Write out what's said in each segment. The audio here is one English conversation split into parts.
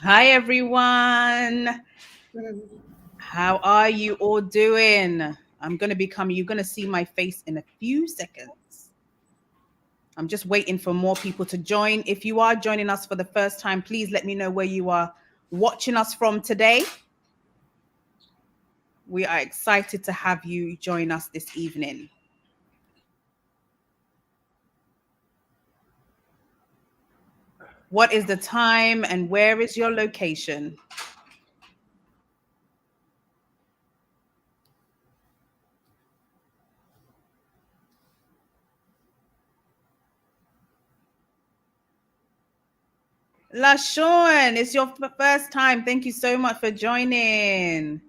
Hi, everyone. How are you all doing? You're going to see my face in a few seconds. I'm just waiting for more people to join. If you are joining us for the first time, please let me know where you are watching us from today. We are excited to have you join us this evening. What is the time and where is your location? LaShawn, it's your first time. Thank you so much for joining.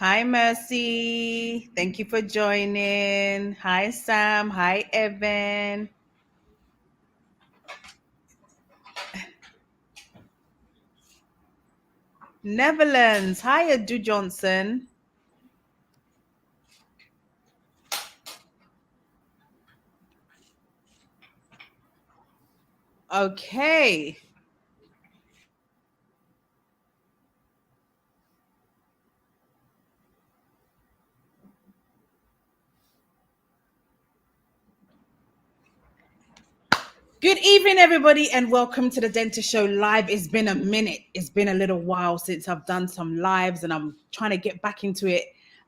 Hi, Mercy. Thank you for joining. Hi, Sam. Hi, Evan. Netherlands. Hi, Adu Johnson. Okay. Good evening, everybody, and welcome to the Dentist Show Live. It's been a minute. It's been a little while since I've done some lives, and I'm trying to get back into it.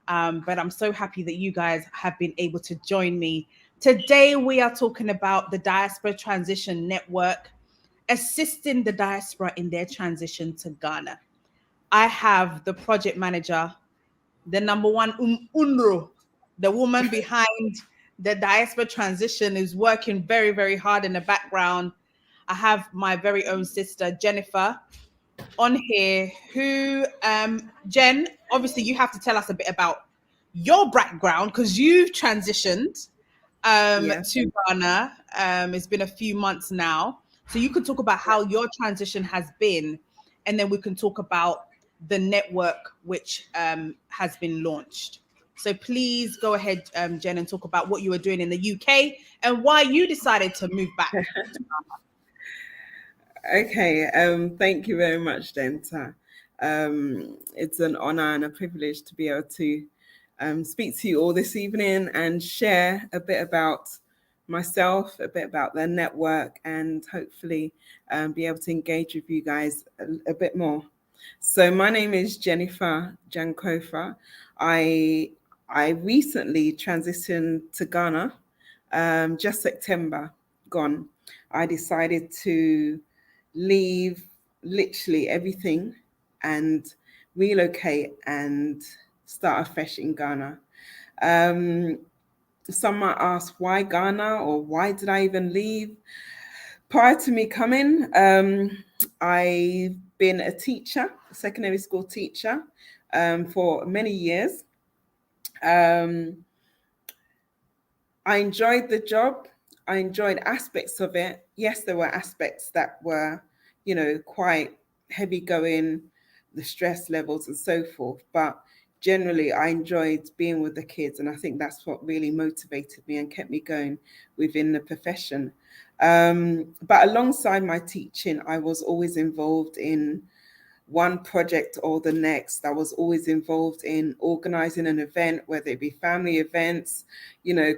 But I'm so happy that you guys have been able to join me. Today, we are talking about the Diaspora Transition Network, assisting the diaspora in their transition to Ghana. I have the project manager, the number one UNRO, the woman behind the diaspora transition, is working very, very hard in the background. I have my very own sister, Jennifer, on here, who, Jen, obviously you have to tell us a bit about your background because you've transitioned Yeah. to Ghana. It's been a few months now. So you could talk about how your transition has been, and then we can talk about the network which has been launched. So please go ahead, Jen, and talk about what you were doing in the UK and why you decided to move back. Okay. Thank you very much, Denta. It's an honor and a privilege to be able to speak to you all this evening and share a bit about myself, a bit about the network, and hopefully be able to engage with you guys a bit more. So my name is Jennifer Jankofa. I I recently transitioned to Ghana, just September gone. I decided to leave literally everything and relocate and start afresh in Ghana. Um, some might ask why Ghana or why did I even leave? Prior to me coming, I've been a teacher, a secondary school teacher, for many years. Um, I enjoyed the job. I enjoyed aspects of it. Yes, there were aspects that were, quite heavy going, the stress levels and so forth. But generally, I enjoyed being with the kids. And I think that's what really motivated me and kept me going within the profession. But alongside my teaching, I was always involved in one project or the next. I was always involved in organizing an event, whether it be family events,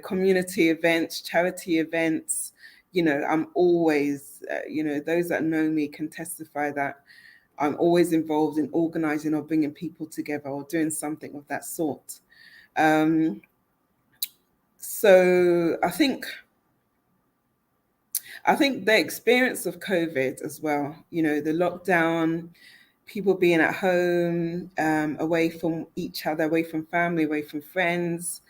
community events, charity events. I'm always, those that know me can testify that I'm always involved in organizing or bringing people together or doing something of that sort. Um, so I think the experience of COVID as well, the lockdown, people being at home, away from each other, away from family, away from friends.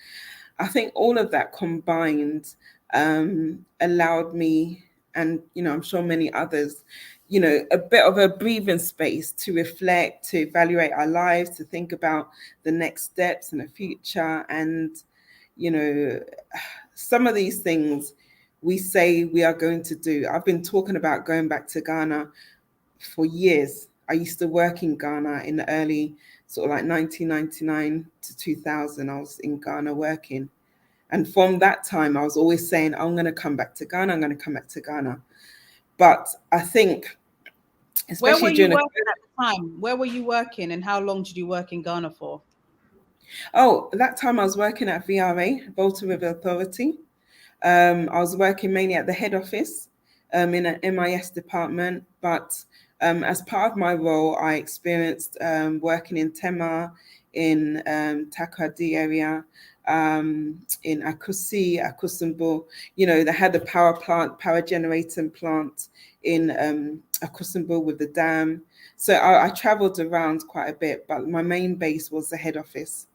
I think all of that combined allowed me and I'm sure many others, a bit of a breathing space to reflect, to evaluate our lives, to think about the next steps in the future. And some of these things we say we are going to do. I've been talking about going back to Ghana for years. I used to work in Ghana in the early sort of like 1999 to 2000. I was in Ghana working. And from that time, I was always saying, I'm going to come back to Ghana. I'm going to come back to Ghana. But I think, Where were especially you during working at the time? Where were you working, and how long did you work in Ghana for? that time I was working at VRA, Volta River Authority. I was working mainly at the head office in an MIS department, but as part of my role, I experienced working in Tema, in Takoradi area, in Akusimbo. They had the power generating plant in Akusimbo with the dam. So I traveled around quite a bit, but my main base was the head office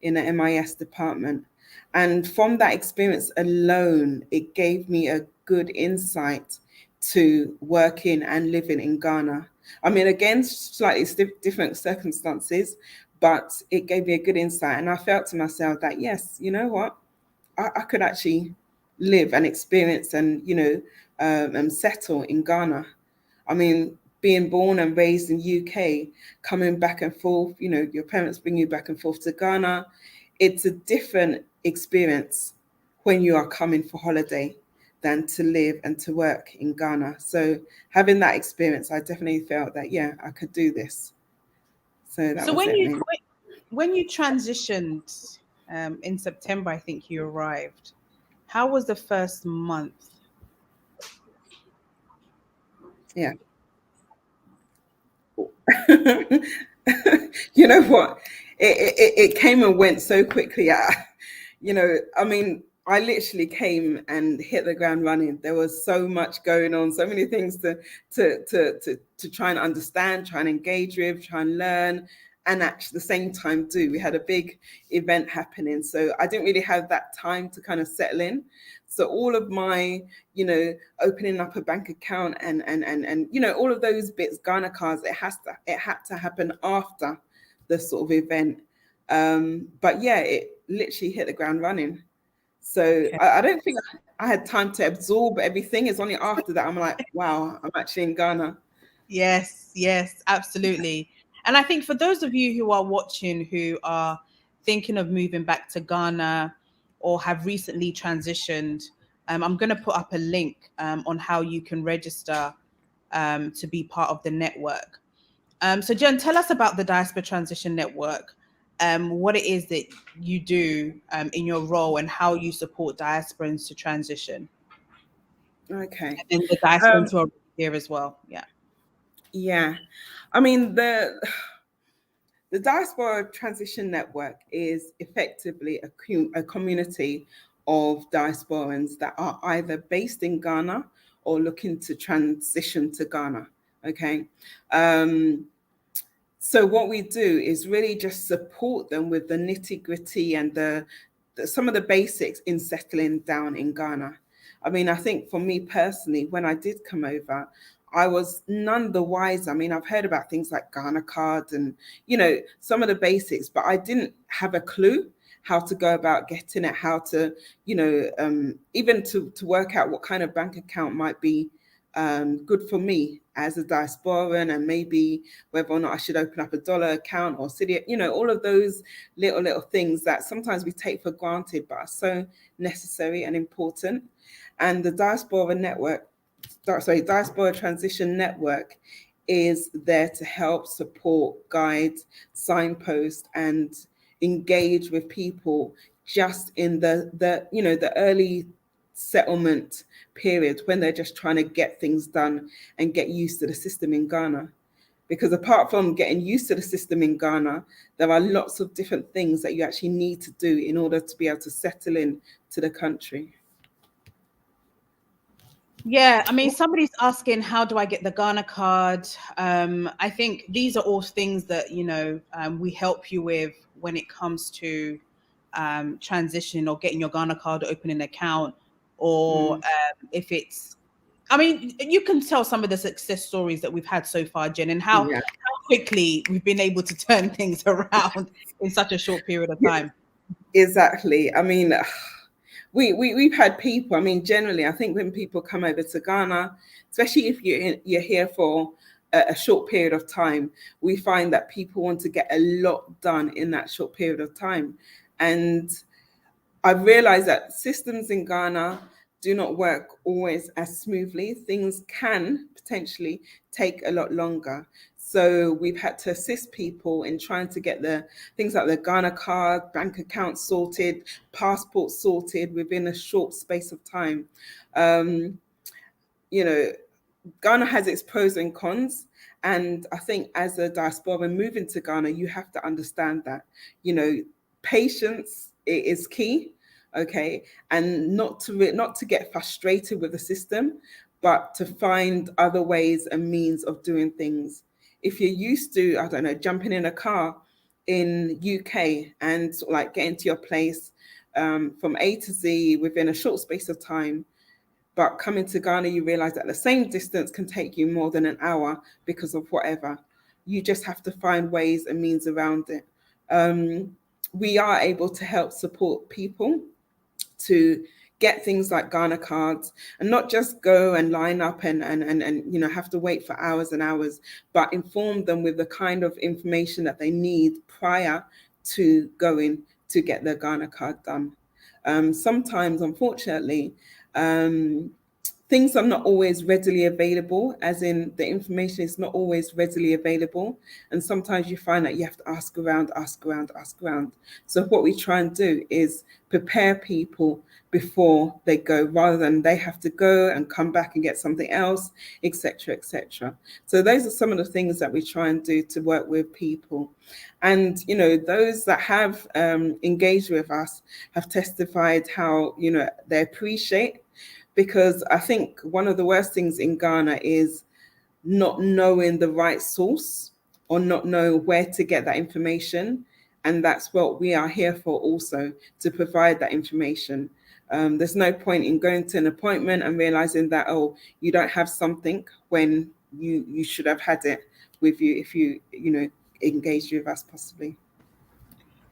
in the MIS department. And from that experience alone, it gave me a good insight to working and living in Ghana. I mean, again, slightly different circumstances, but it gave me a good insight. And I felt to myself that, yes, you know what? I could actually live and experience and settle in Ghana. I mean, being born and raised in UK, coming back and forth, your parents bring you back and forth to Ghana. It's a different experience when you are coming for holiday than to live and to work in Ghana. So having that experience, I definitely felt that, yeah, I could do this. So that So was it, really. when you transitioned in September, I think you arrived. How was the first month? Yeah. You know what? It came and went so quickly. I mean, I literally came and hit the ground running. There was so much going on, so many things to try and understand, try and engage with, try and learn, and at the same time do. We had a big event happening, so I didn't really have that time to kind of settle in. So all of my, opening up a bank account and all of those bits, Ghana cards, it had to happen after the sort of event. But yeah, it literally hit the ground running. So Okay. I don't think I had time to absorb everything. It's only after that I'm like, wow, I'm actually in Ghana. Yes, absolutely. And I think for those of you who are watching who are thinking of moving back to Ghana or have recently transitioned, I'm going to put up a link on how you can register to be part of the network. So Jen, tell us about the Diaspora Transition Network, what it is that you do in your role and how you support diasporans to transition. Okay. And the diasporans who are here as well. Yeah. Yeah. I mean, the Diaspora Transition Network is effectively a community of diasporans that are either based in Ghana or looking to transition to Ghana. Okay. So what we do is really just support them with the nitty gritty and some of the basics in settling down in Ghana. I mean, I think for me personally, when I did come over, I was none the wiser. I mean, I've heard about things like Ghana card and, some of the basics, but I didn't have a clue how to go about getting it, how to, even to work out what kind of bank account might be good for me as a diasporan, and maybe whether or not I should open up a dollar account or city, all of those little things that sometimes we take for granted but are so necessary and important. And the Diaspora Transition Network is there to help support, guide, signpost, and engage with people just in the early settlement period when they're just trying to get things done and get used to the system in Ghana. Because apart from getting used to the system in Ghana, there are lots of different things that you actually need to do in order to be able to settle in to the country. Yeah, I mean, somebody's asking, how do I get the Ghana card? I think these are all things that, we help you with when it comes to transitioning or getting your Ghana card, opening an account, or if it's I mean, you can tell some of the success stories that we've had so far, Jen, and how Yeah. quickly we've been able to turn things around in such a short period of time. Exactly. I mean, we've had people. I mean, generally, I think when people come over to Ghana, especially if you're here for a short period of time, we find that people want to get a lot done in that short period of time. And I've realized that systems in Ghana do not work always as smoothly. Things can potentially take a lot longer. So we've had to assist people in trying to get the things like the Ghana card, bank account sorted, passport sorted within a short space of time. Um, you know, Ghana has its pros and cons. And I think as a diaspora moving to Ghana, you have to understand that, patience is key. Okay. And not to get frustrated with the system, but to find other ways and means of doing things. If you're used to, I don't know, jumping in a car in UK and sort of like getting to your place from A to Z within a short space of time, but coming to Ghana, you realize that the same distance can take you more than an hour because of whatever. You just have to find ways and means around it. We are able to help support people to get things like Ghana cards and not just go and line up and have to wait for hours and hours, but inform them with the kind of information that they need prior to going to get their Ghana card done. Sometimes, unfortunately, things are not always readily available, as in the information is not always readily available. And sometimes you find that you have to ask around, ask around, ask around. So what we try and do is prepare people before they go, rather than they have to go and come back and get something else, etc., etc. So those are some of the things that we try and do to work with people. And those that have engaged with us have testified how they appreciate, because I think one of the worst things in Ghana is not knowing the right source or not know where to get that information. And that's what we are here for also, to provide that information. There's no point in going to an appointment and realizing that, oh, you don't have something when you should have had it with you if you engaged with us possibly.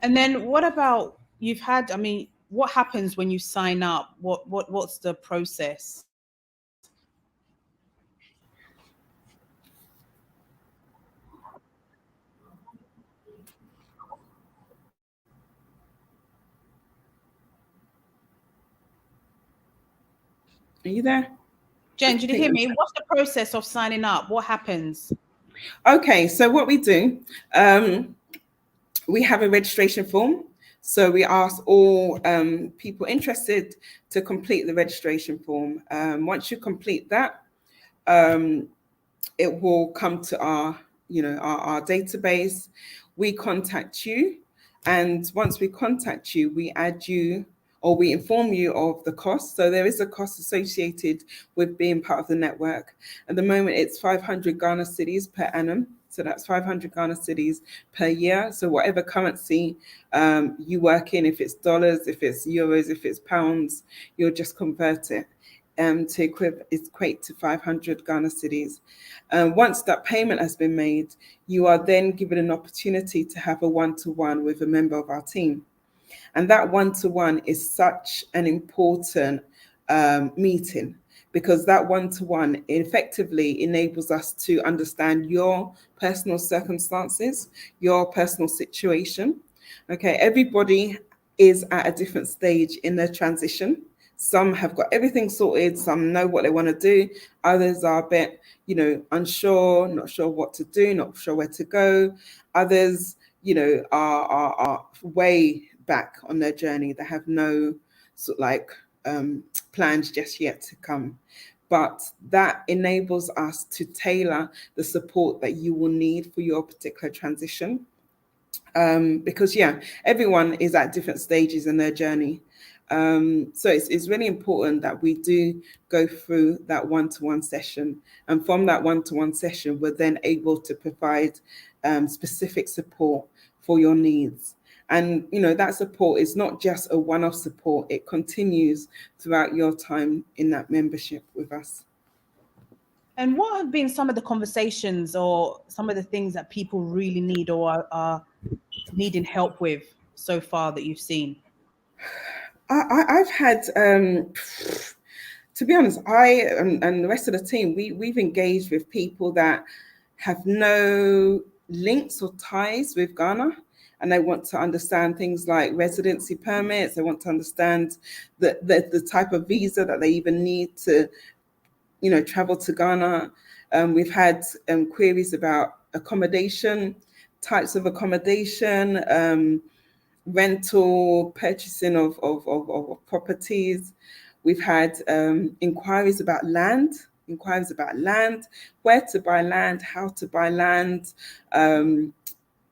And then what about what happens when you sign up? What's the process? Are you there? Jen, did you hear me? What's the process of signing up? What happens? Okay, so what we do, we have a registration form. So we ask all people interested to complete the registration form. Once you complete that, it will come to our database. We contact you, and once we contact you, we add you, or we inform you of the cost. So there is a cost associated with being part of the network. At the moment, it's 500 Ghana cedis per annum. So that's 500 Ghana cedis per year. So whatever currency you work in, if it's dollars, if it's euros, if it's pounds, you'll just convert it to equate to 500 Ghana cedis. Once that payment has been made, you are then given an opportunity to have a one-to-one with a member of our team. And that one-to-one is such an important meeting, because that one-to-one effectively enables us to understand your personal circumstances, your personal situation. Okay, everybody is at a different stage in their transition. Some have got everything sorted, some know what they want to do, others are a bit, unsure, not sure what to do, not sure where to go. Others, are way back on their journey. They have no sort of like plans just yet to come. But that enables us to tailor the support that you will need for your particular transition. Because everyone is at different stages in their journey. So it's really important that we do go through that one-to-one session. And from that one-to-one session, we're then able to provide specific support for your needs. And, that support is not just a one-off support. It continues throughout your time in that membership with us. And what have been some of the conversations or some of the things that people really need or are needing help with so far that you've seen? I've had, to be honest, and the rest of the team, we've engaged with people that have no links or ties with Ghana, and they want to understand things like residency permits. They want to understand the type of visa that they even need to, travel to Ghana. We've had queries about accommodation, types of accommodation, rental, purchasing of properties. We've had inquiries about land, where to buy land, how to buy land.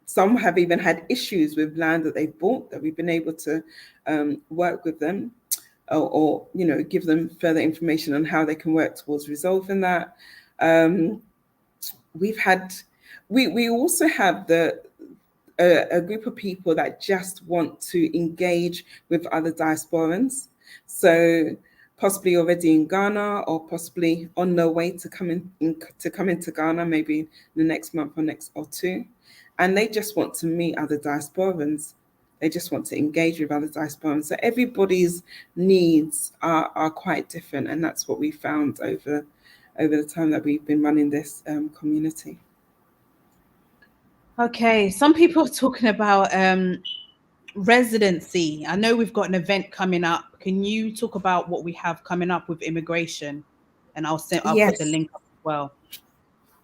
Some have even had issues with land that they've bought that we've been able to work with them, or give them further information on how they can work towards resolving that. We've had we also have a group of people that just want to engage with other diasporans, so possibly already in Ghana or possibly on their way to come into Ghana, maybe in the next month or next or two, and they just want to meet other diasporans. They just want to engage with other diasporans. So everybody's needs are quite different, and that's what we found over the time that we've been running this community. Okay, some people are talking about residency. I know we've got an event coming up. Can you talk about what we have coming up with immigration? And I'll put the Yes. link up as well.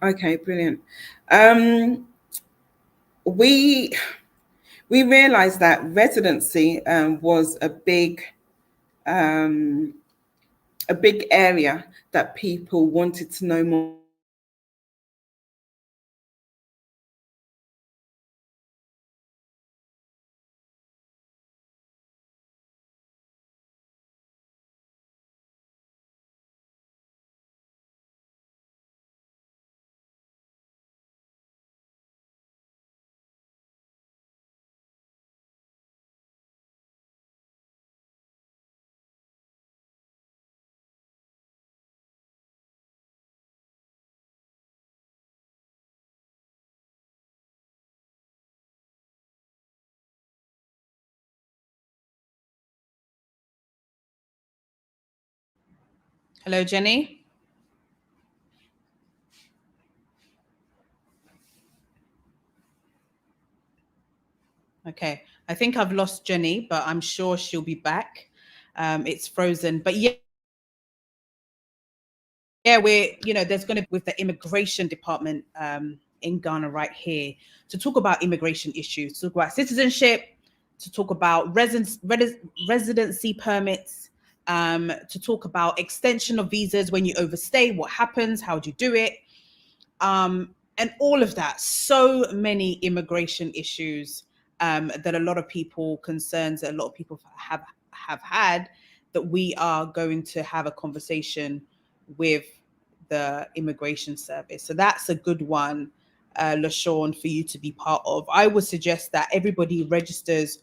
Okay, brilliant. Um, we we realized that residency was um, a big area that people wanted to know more about. Hello, Jenny. Okay, I think I've lost Jenny, but I'm sure she'll be back. It's frozen, but yeah, there's going to be with the immigration department in Ghana right here to talk about immigration issues, to talk about citizenship, to talk about residency permits, to talk about extension of visas when you overstay, what happens, how do you do it, and all of that. So many immigration issues that a lot of people concerns that a lot of people have had, that we are going to have a conversation with the immigration service. So that's a good one, LaShawn, for you to be part of. I would suggest that everybody registers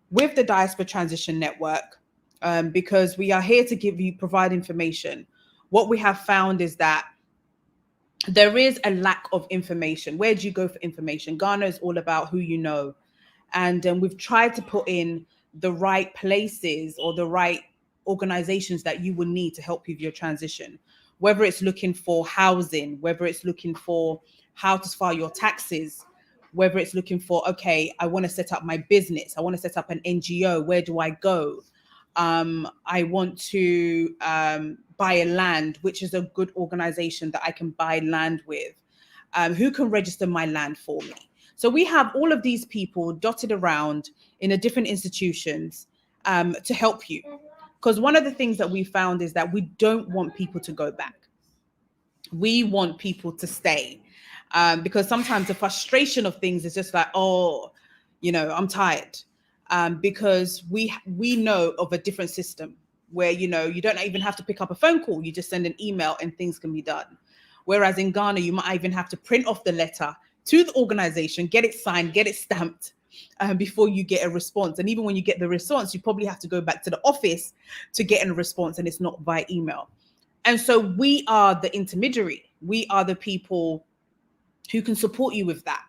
with the Diaspora Transition Network, because we are here to provide information. What we have found is that there is a lack of information. Where do you go for information? Ghana is all about who you know. And we've tried to put in the right places or the right organizations that you will need to help you with your transition, whether it's looking for housing, whether it's looking for how to file your taxes, whether it's looking for, okay, I want to set up my business, I want to set up an NGO, where do I go? I want to buy a land, which is a good organization that I can buy land with. Who can register my land for me? So we have all of these people dotted around in the different institutions to help you. Because one of the things that we found is that we don't want people to go back. We want people to stay, because sometimes the frustration of things is just like, oh, I'm tired, because we know of a different system where you don't even have to pick up a phone call, you just send an email and things can be done. Whereas in Ghana, you might even have to print off the letter to the organization, get it signed, get it stamped, before you get a response. And even when you get the response, you probably have to go back to the office to get a response, and it's not by email. And so we are the intermediary. We are the people who can support you with that,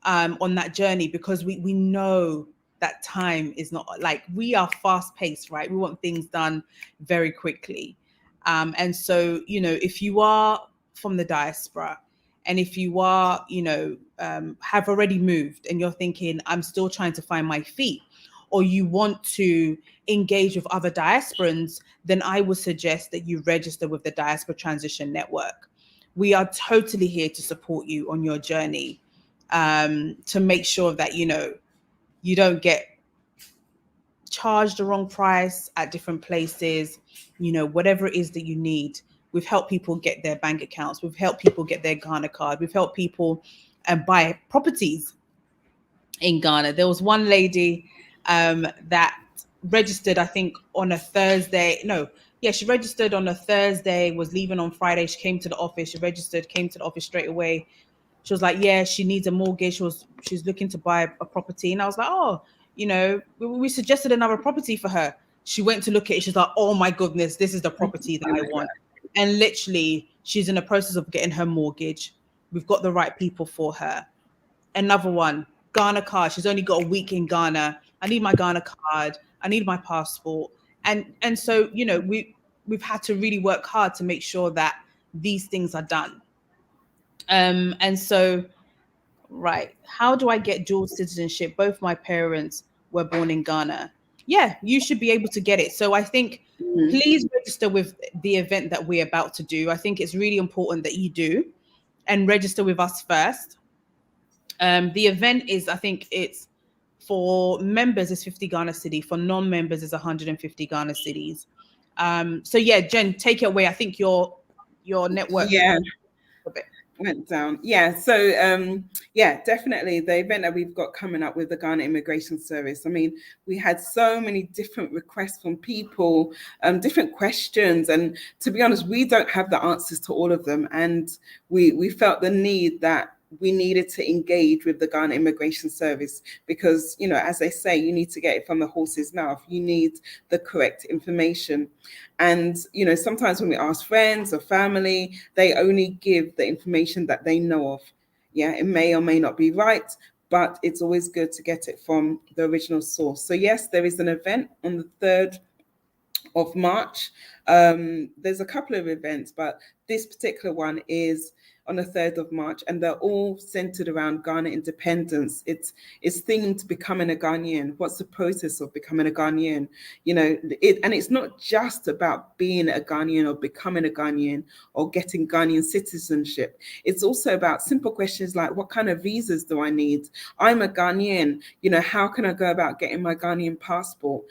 on that journey, because we know that time is not, like, we are fast paced, right? We want things done very quickly. And so, if you are from the diaspora, and if you are, have already moved and you're thinking, I'm still trying to find my feet, or you want to engage with other diasporans, then I would suggest that you register with the Diaspora Transition Network. We are totally here to support you on your journey, to make sure that you don't get charged the wrong price at different places. Whatever it is that you need, we've helped people get their bank accounts, we've helped people get their Ghana card, we've helped people buy properties in Ghana. There was one lady that registered, I think, on a Thursday. No, yeah, she registered on a Thursday, was leaving on Friday. She came to the office, she registered, came to the office straight away. She was like, yeah, she needs a mortgage. She's looking to buy a property. And I was like, oh, we suggested another property for her. She went to look at it. She's like, oh my goodness, this is the property that I want. And literally, she's in the process of getting her mortgage. We've got the right people for her. Another one, Ghana card. She's only got a week in Ghana. I need my Ghana card. I need my passport. And so, we've had to really work hard to make sure that these things are done. And so, right, how do I get dual citizenship? Both my parents were born in Ghana. Yeah, you should be able to get it. So I think, please register with the event that we're about to do. I think it's really important that you do, and register with us first. The event is, I think it's, for members is 50 Ghana cedi, for non-members is 150 Ghana cedis. So yeah, Jen, take it away. I think your network. Yeah. Went down. Yeah. So yeah, definitely the event that we've got coming up with the Ghana Immigration Service. I mean, we had so many different requests from people, different questions, and to be honest, we don't have the answers to all of them, and we felt the need that we needed to engage with the Ghana Immigration Service because, as they say, you need to get it from the horse's mouth. You need the correct information. And, sometimes when we ask friends or family, they only give the information that they know of. Yeah, it may or may not be right, but it's always good to get it from the original source. So yes, there is an event on the 3rd of March. There's a couple of events, but this particular one is on the 3rd of March, and they're all centered around Ghana independence. It's themed becoming a Ghanaian. What's the process of becoming a Ghanaian? And it's not just about being a Ghanaian or becoming a Ghanaian or getting Ghanaian citizenship. It's also about simple questions like, what kind of visas do I need? I'm a Ghanaian. How can I go about getting my Ghanaian passport?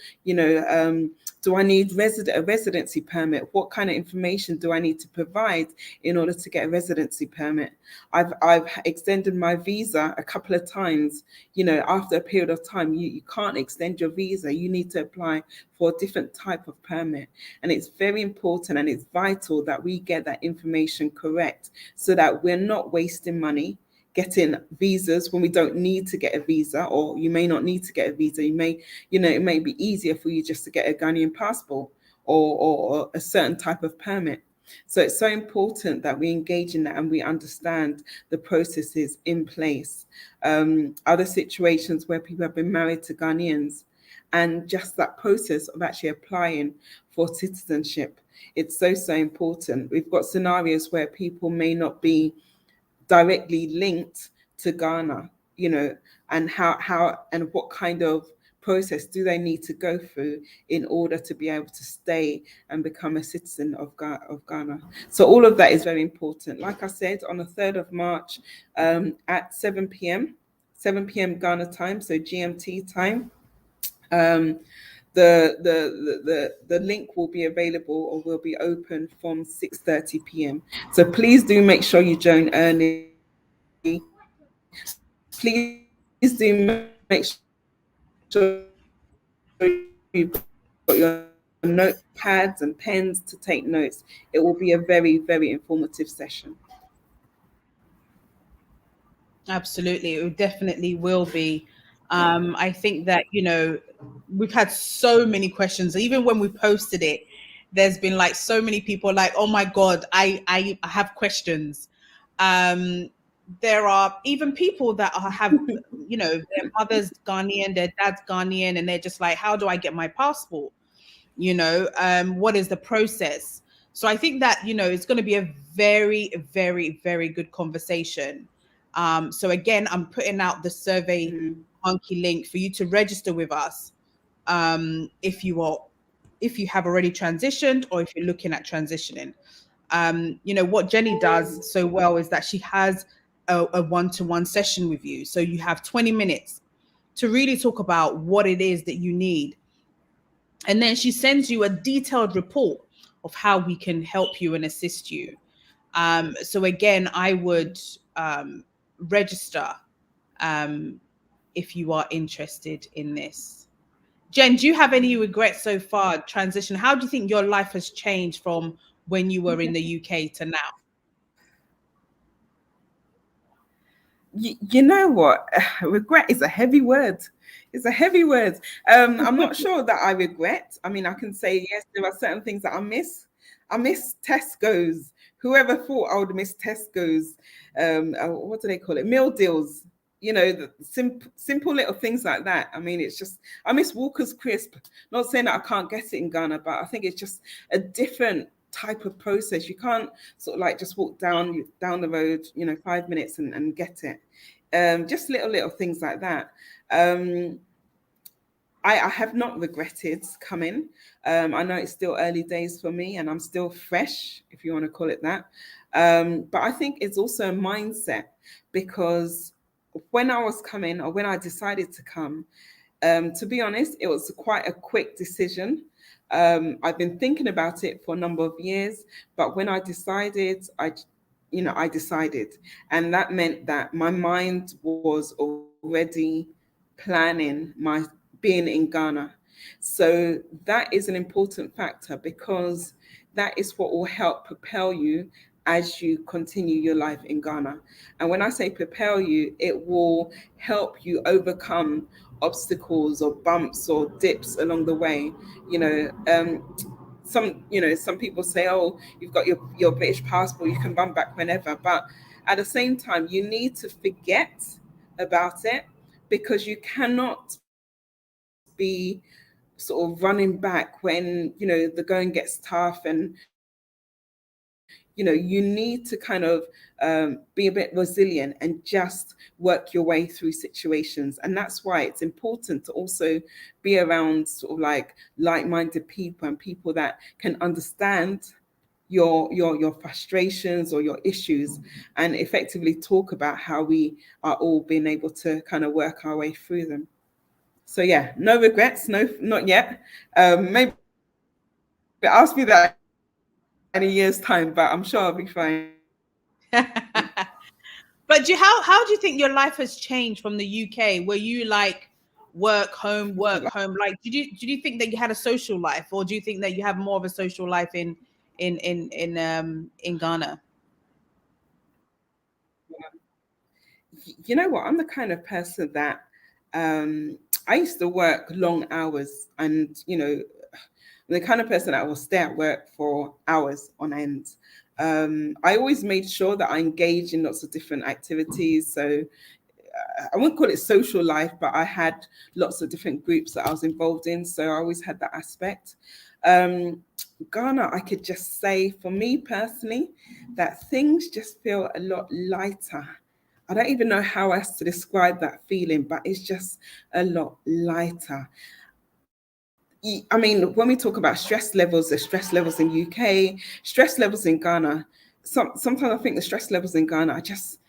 Do I need a residency permit? What kind of information do I need to provide in order to get a residency permit? I've extended my visa a couple of times. After a period of time, you can't extend your visa. You need to apply for a different type of permit. And it's very important and it's vital that we get that information correct so that we're not wasting money getting visas when we don't need to get a visa, or you may not need to get a visa. It may be easier for you just to get a Ghanaian passport or a certain type of permit. So it's so important that we engage in that and we understand the processes in place. Other situations where people have been married to Ghanaians, and just that process of actually applying for citizenship. It's so important. We've got scenarios where people may not be directly linked to Ghana, and how and what kind of process do they need to go through in order to be able to stay and become a citizen of Ghana. So all of that is very important. Like I said, on the 3rd of March at 7 p.m. Ghana time, so GMT time. The link will be available or will be open from 6:30 p.m. So please do make sure you join early. Please do make sure you've got your notepads and pens to take notes. It will be a very, very informative session. Absolutely, it definitely will be. I think that we've had so many questions. Even when we posted it, there's been like so many people like, oh my God, I have questions. There are even people that have, their mother's Ghanaian, their dad's Ghanaian, and they're just like, how do I get my passport? What is the process? So I think that, it's going to be a very, very, very good conversation. So again, I'm putting out the survey monkey link for you to register with us. If you have already transitioned or if you're looking at transitioning. What Jenny does so well is that she has a one-to-one session with you. So you have 20 minutes to really talk about what it is that you need. And then she sends you a detailed report of how we can help you and assist you. So again, I would register if you are interested in this. Jen, do you have any regrets so far, transition? How do you think your life has changed from when you were in the UK to now? You know what? Regret is a heavy word. It's a heavy word. I'm not sure that I regret. I mean, I can say, yes, there are certain things that I miss. I miss Tesco's. Whoever thought I would miss Tesco's? What do they call it? Meal deals. The simple little things like that. I mean, it's just, I miss Walker's Crisp. Not saying that I can't get it in Ghana, but I think it's just a different type of process. You can't sort of like just walk down the road, 5 minutes and get it. Just little things like that. I have not regretted coming. I know it's still early days for me and I'm still fresh, if you want to call it that. But I think it's also a mindset, because when I was coming, or when I decided to come, to be honest, it was quite a quick decision. I've been thinking about it for a number of years, but when I decided, I decided. And that meant that my mind was already planning my being in Ghana. So that is an important factor, because that is what will help propel you as you continue your life in Ghana. And when I say propel you, it will help you overcome obstacles or bumps or dips along the way. Some people say, oh, you've got your British passport, you can run back whenever. But at the same time, you need to forget about it, because you cannot be sort of running back when the going gets tough, and you need to kind of be a bit resilient and just work your way through situations. And that's why it's important to also be around sort of like-minded people, and people that can understand your frustrations or your issues, and effectively talk about how we are all being able to kind of work our way through them. So yeah, no regrets, no, not yet. Maybe ask me that in a year's time, but I'm sure I'll be fine. But how do you think your life has changed from the UK? Were you like work home, work home? Like, did you think that you had a social life, or do you think that you have more of a social life in Ghana? You know what? I'm the kind of person that I used to work long hours, and the kind of person that will stay at work for hours on end. I always made sure that I engage in lots of different activities. So I wouldn't call it social life, but I had lots of different groups that I was involved in. So I always had that aspect. Ghana, I could just say for me personally, that things just feel a lot lighter. I don't even know how else to describe that feeling, but it's just a lot lighter. I mean, when we talk about stress levels, the stress levels in UK, stress levels in Ghana, sometimes I think the stress levels in Ghana are just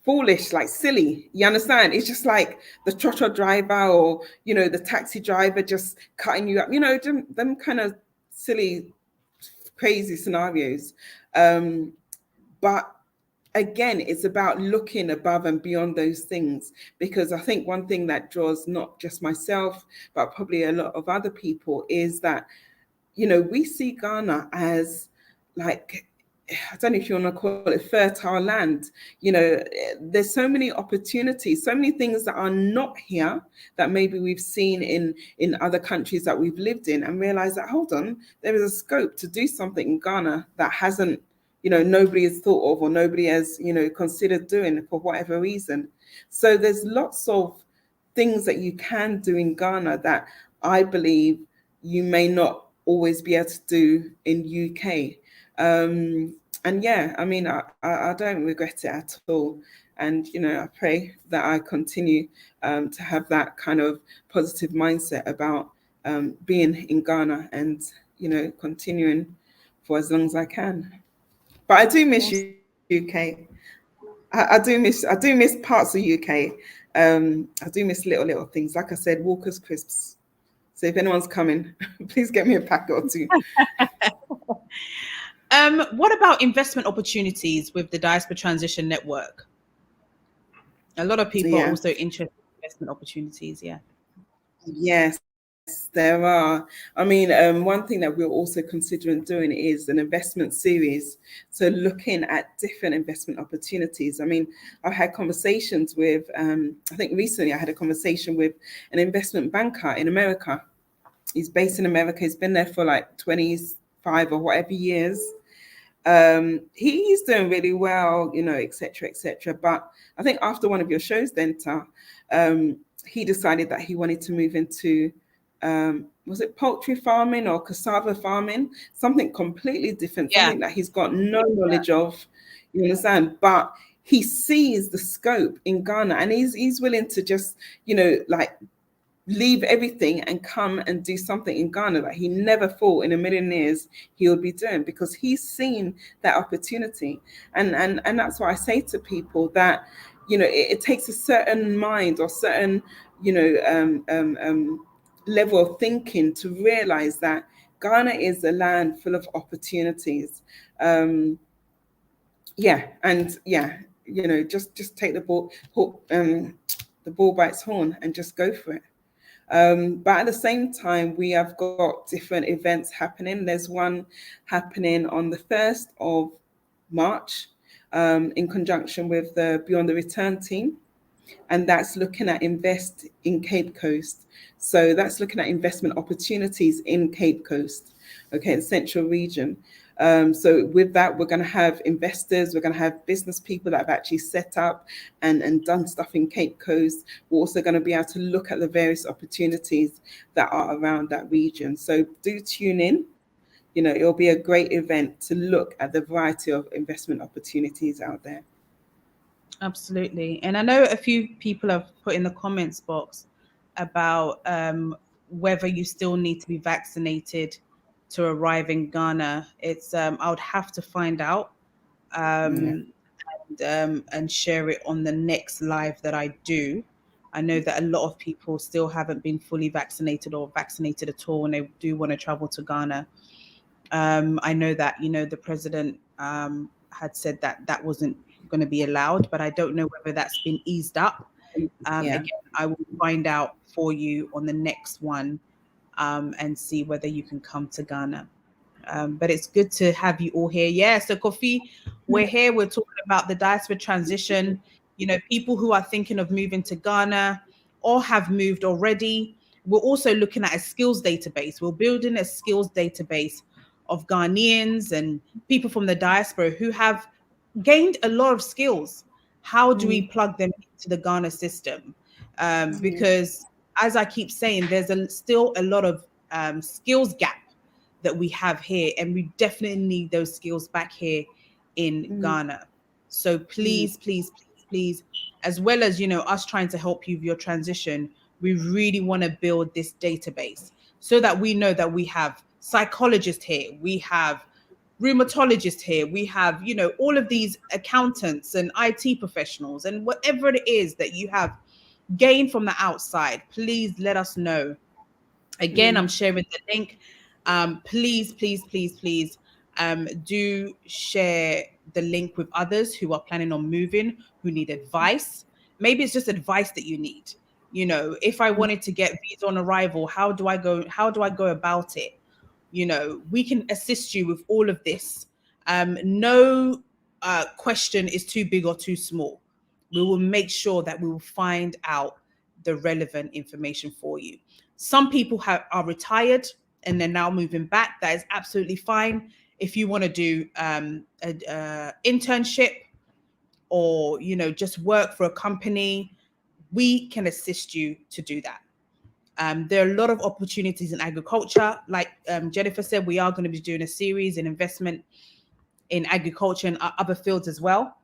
foolish, like silly. You understand? It's just like the trotro driver, or the taxi driver just cutting you up. Them kind of silly, crazy scenarios. But again, it's about looking above and beyond those things, because I think one thing that draws not just myself, but probably a lot of other people, is that we see Ghana as like I don't know if you want to call it fertile land. There's so many opportunities, so many things that are not here that maybe we've seen in other countries that we've lived in, and realize that, hold on, there is a scope to do something in Ghana that hasn't, nobody has thought of, or nobody has, considered doing for whatever reason. So there's lots of things that you can do in Ghana that I believe you may not always be able to do in UK. And yeah, I mean, I don't regret it at all. And, I pray that I continue to have that kind of positive mindset about being in Ghana and, continuing for as long as I can. But I do miss Awesome. UK. I do miss parts of UK. I do miss little things. Like I said, Walker's crisps. So if anyone's coming, please get me a packet or two. What about investment opportunities with the Diaspora Transition Network? A lot of people are Yeah. also interested in investment opportunities. Yeah. Yes, there are. I mean, one thing that we're also considering doing is an investment series. So looking at different investment opportunities. I mean, I've had conversations with, I think recently I had a conversation with an investment banker in America. He's based in America. He's been there for like 25 or whatever years. He's doing really well, et cetera, et cetera. But I think after one of your shows, Denta, he decided that he wanted to move into, was it poultry farming or cassava farming? Something completely different, Yeah. something that he's got no knowledge of, you understand? But he sees the scope in Ghana, and he's willing to just, like leave everything and come and do something in Ghana that he never thought in a million years he would be doing, because he's seen that opportunity. And that's why I say to people that, it takes a certain mind or certain, level of thinking to realize that Ghana is a land full of opportunities. Yeah, and yeah, just take the ball by its horn and just go for it. But at the same time, we have got different events happening. There's one happening on the 1st of March in conjunction with the Beyond the Return team. And that's looking at invest in Cape Coast. So that's looking at investment opportunities in Cape Coast, okay, the central region. So with that, we're going to have investors, we're going to have business people that have actually set up and done stuff in Cape Coast. We're also going to be able to look at the various opportunities that are around that region. So do tune in. It'll be a great event to look at the variety of investment opportunities out there. Absolutely. And I know a few people have put in the comments box about whether you still need to be vaccinated to arrive in Ghana. It's I would have to find out Yeah. and share it on the next live that I do. I know that a lot of people still haven't been fully vaccinated or vaccinated at all, and they do want to travel to Ghana. I know that, the president had said that that wasn't going to be allowed, but I don't know whether that's been eased up. Yeah. Again, I will find out for you on the next one and see whether you can come to Ghana. But it's good to have you all here. Yeah, so Kofi, we're here. We're talking about the diaspora transition. People who are thinking of moving to Ghana or have moved already. We're also looking at a skills database. We're building a skills database of Ghanaians and people from the diaspora who have gained a lot of skills. How do we plug them into the Ghana system? Because as I keep saying, there's still a lot of skills gap that we have here, and we definitely need those skills back here in Ghana. So please, please, please, please, as well as us trying to help you with your transition, we really want to build this database so that we know that we have psychologists here, we have rheumatologists here, we have all of these accountants and IT professionals, and whatever it is that you have gained from the outside, please let us know. Again, I'm sharing the link. Please, please, please, please do share the link with others who are planning on moving, who need advice. Maybe it's just advice that you need. If I wanted to get visa on arrival, how do I go about it? We can assist you with all of this. No question is too big or too small. We will make sure that we will find out the relevant information for you. Some people are retired and they're now moving back. That is absolutely fine. If you want to do an internship or, you know, just work for a company, we can assist you to do that. There are a lot of opportunities in agriculture. Like Jennifer said, we are going to be doing a series in investment in agriculture and other fields as well.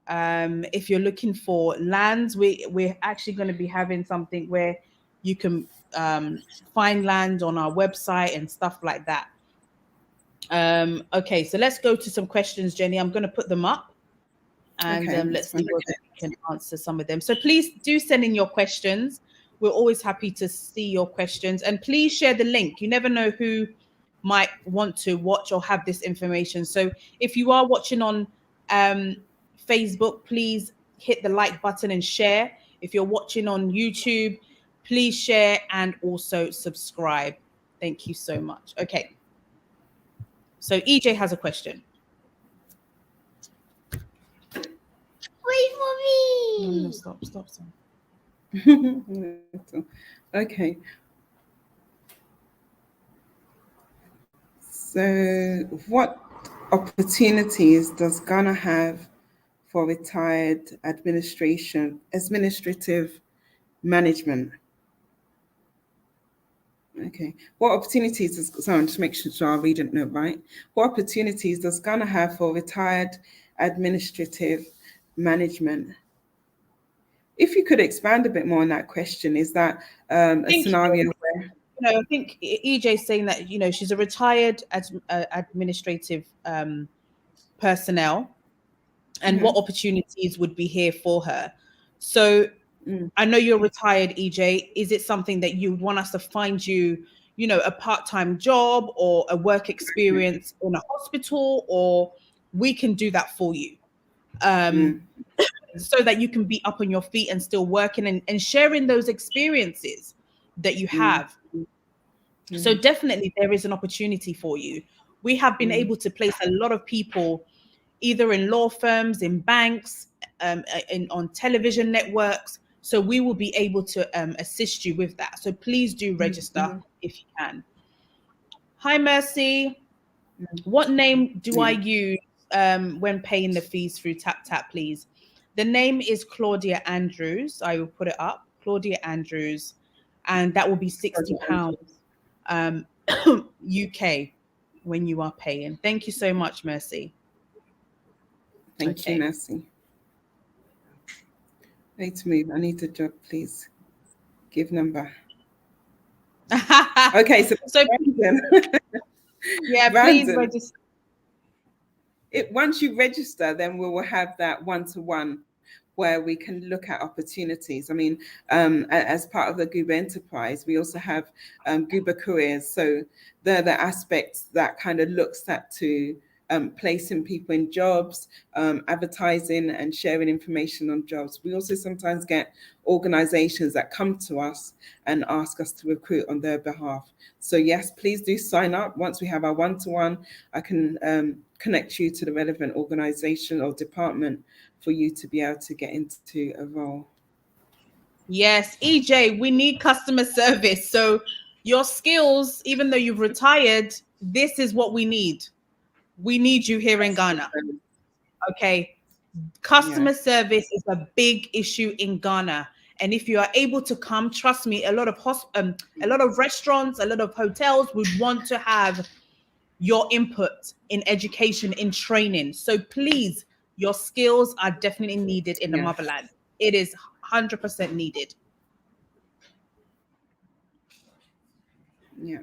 If you're looking for lands, we're actually going to be having something where you can find land on our website and stuff like that. Okay, so let's go to some questions, Jenny. I'm going to put them up and let's see whether we can answer some of them. So please do send in your questions. We're always happy to see your questions, and please share the link. You never know who might want to watch or have this information. So if you are watching on Facebook, please hit the like button and share. If you're watching on YouTube, please share and also subscribe. Thank you so much. Okay. So EJ has a question. Wait for me. No, stop. Okay. So, what opportunities does Ghana have for retired administrative management? Okay. What opportunities does, sorry, just make sure I read it right. What opportunities does Ghana have for retired administrative management? If you could expand a bit more on that question, is that a scenario where? I think EJ is saying that, you know, she's a retired administrative personnel, and what opportunities would be here for her. So I know you're retired, EJ. Is it something that you want us to find you, you know, a part-time job or a work experience in a hospital, or we can do that for you? So that you can be up on your feet and still working and sharing those experiences that you have. So definitely there is an opportunity for you. We have been able to place a lot of people either in law firms, in banks, on television networks. So we will be able to assist you with that. So please do register if you can. Hi, Mercy. What name do I use when paying the fees through TapTap, please? The name is Claudia Andrews. I will put it up, Claudia Andrews, and that will be £60 UK when you are paying. Thank you so much, Mercy. Thank you, Mercy. Wait to move. I need a job, please. Give number. Okay, so yeah, Brandon, please register. Once you register, then we will have that one-to-one where we can look at opportunities. I mean, as part of the Gooba enterprise, we also have Gooba careers. So they're the aspects that kind of looks at to placing people in jobs, advertising and sharing information on jobs. We also sometimes get organizations that come to us and ask us to recruit on their behalf. So yes, please do sign up. Once we have our one-to-one, I can connect you to the relevant organization or department for you to be able to get into a role. Yes, EJ, we need customer service. So your skills, even though you've retired, this is what we need. We need you here in Ghana. Okay. Customer service is a big issue in Ghana. And if you are able to come, trust me, a lot of restaurants, a lot of hotels would want to have your input in education, in training. So please, your skills are definitely needed in the motherland. It is 100% needed. Yeah.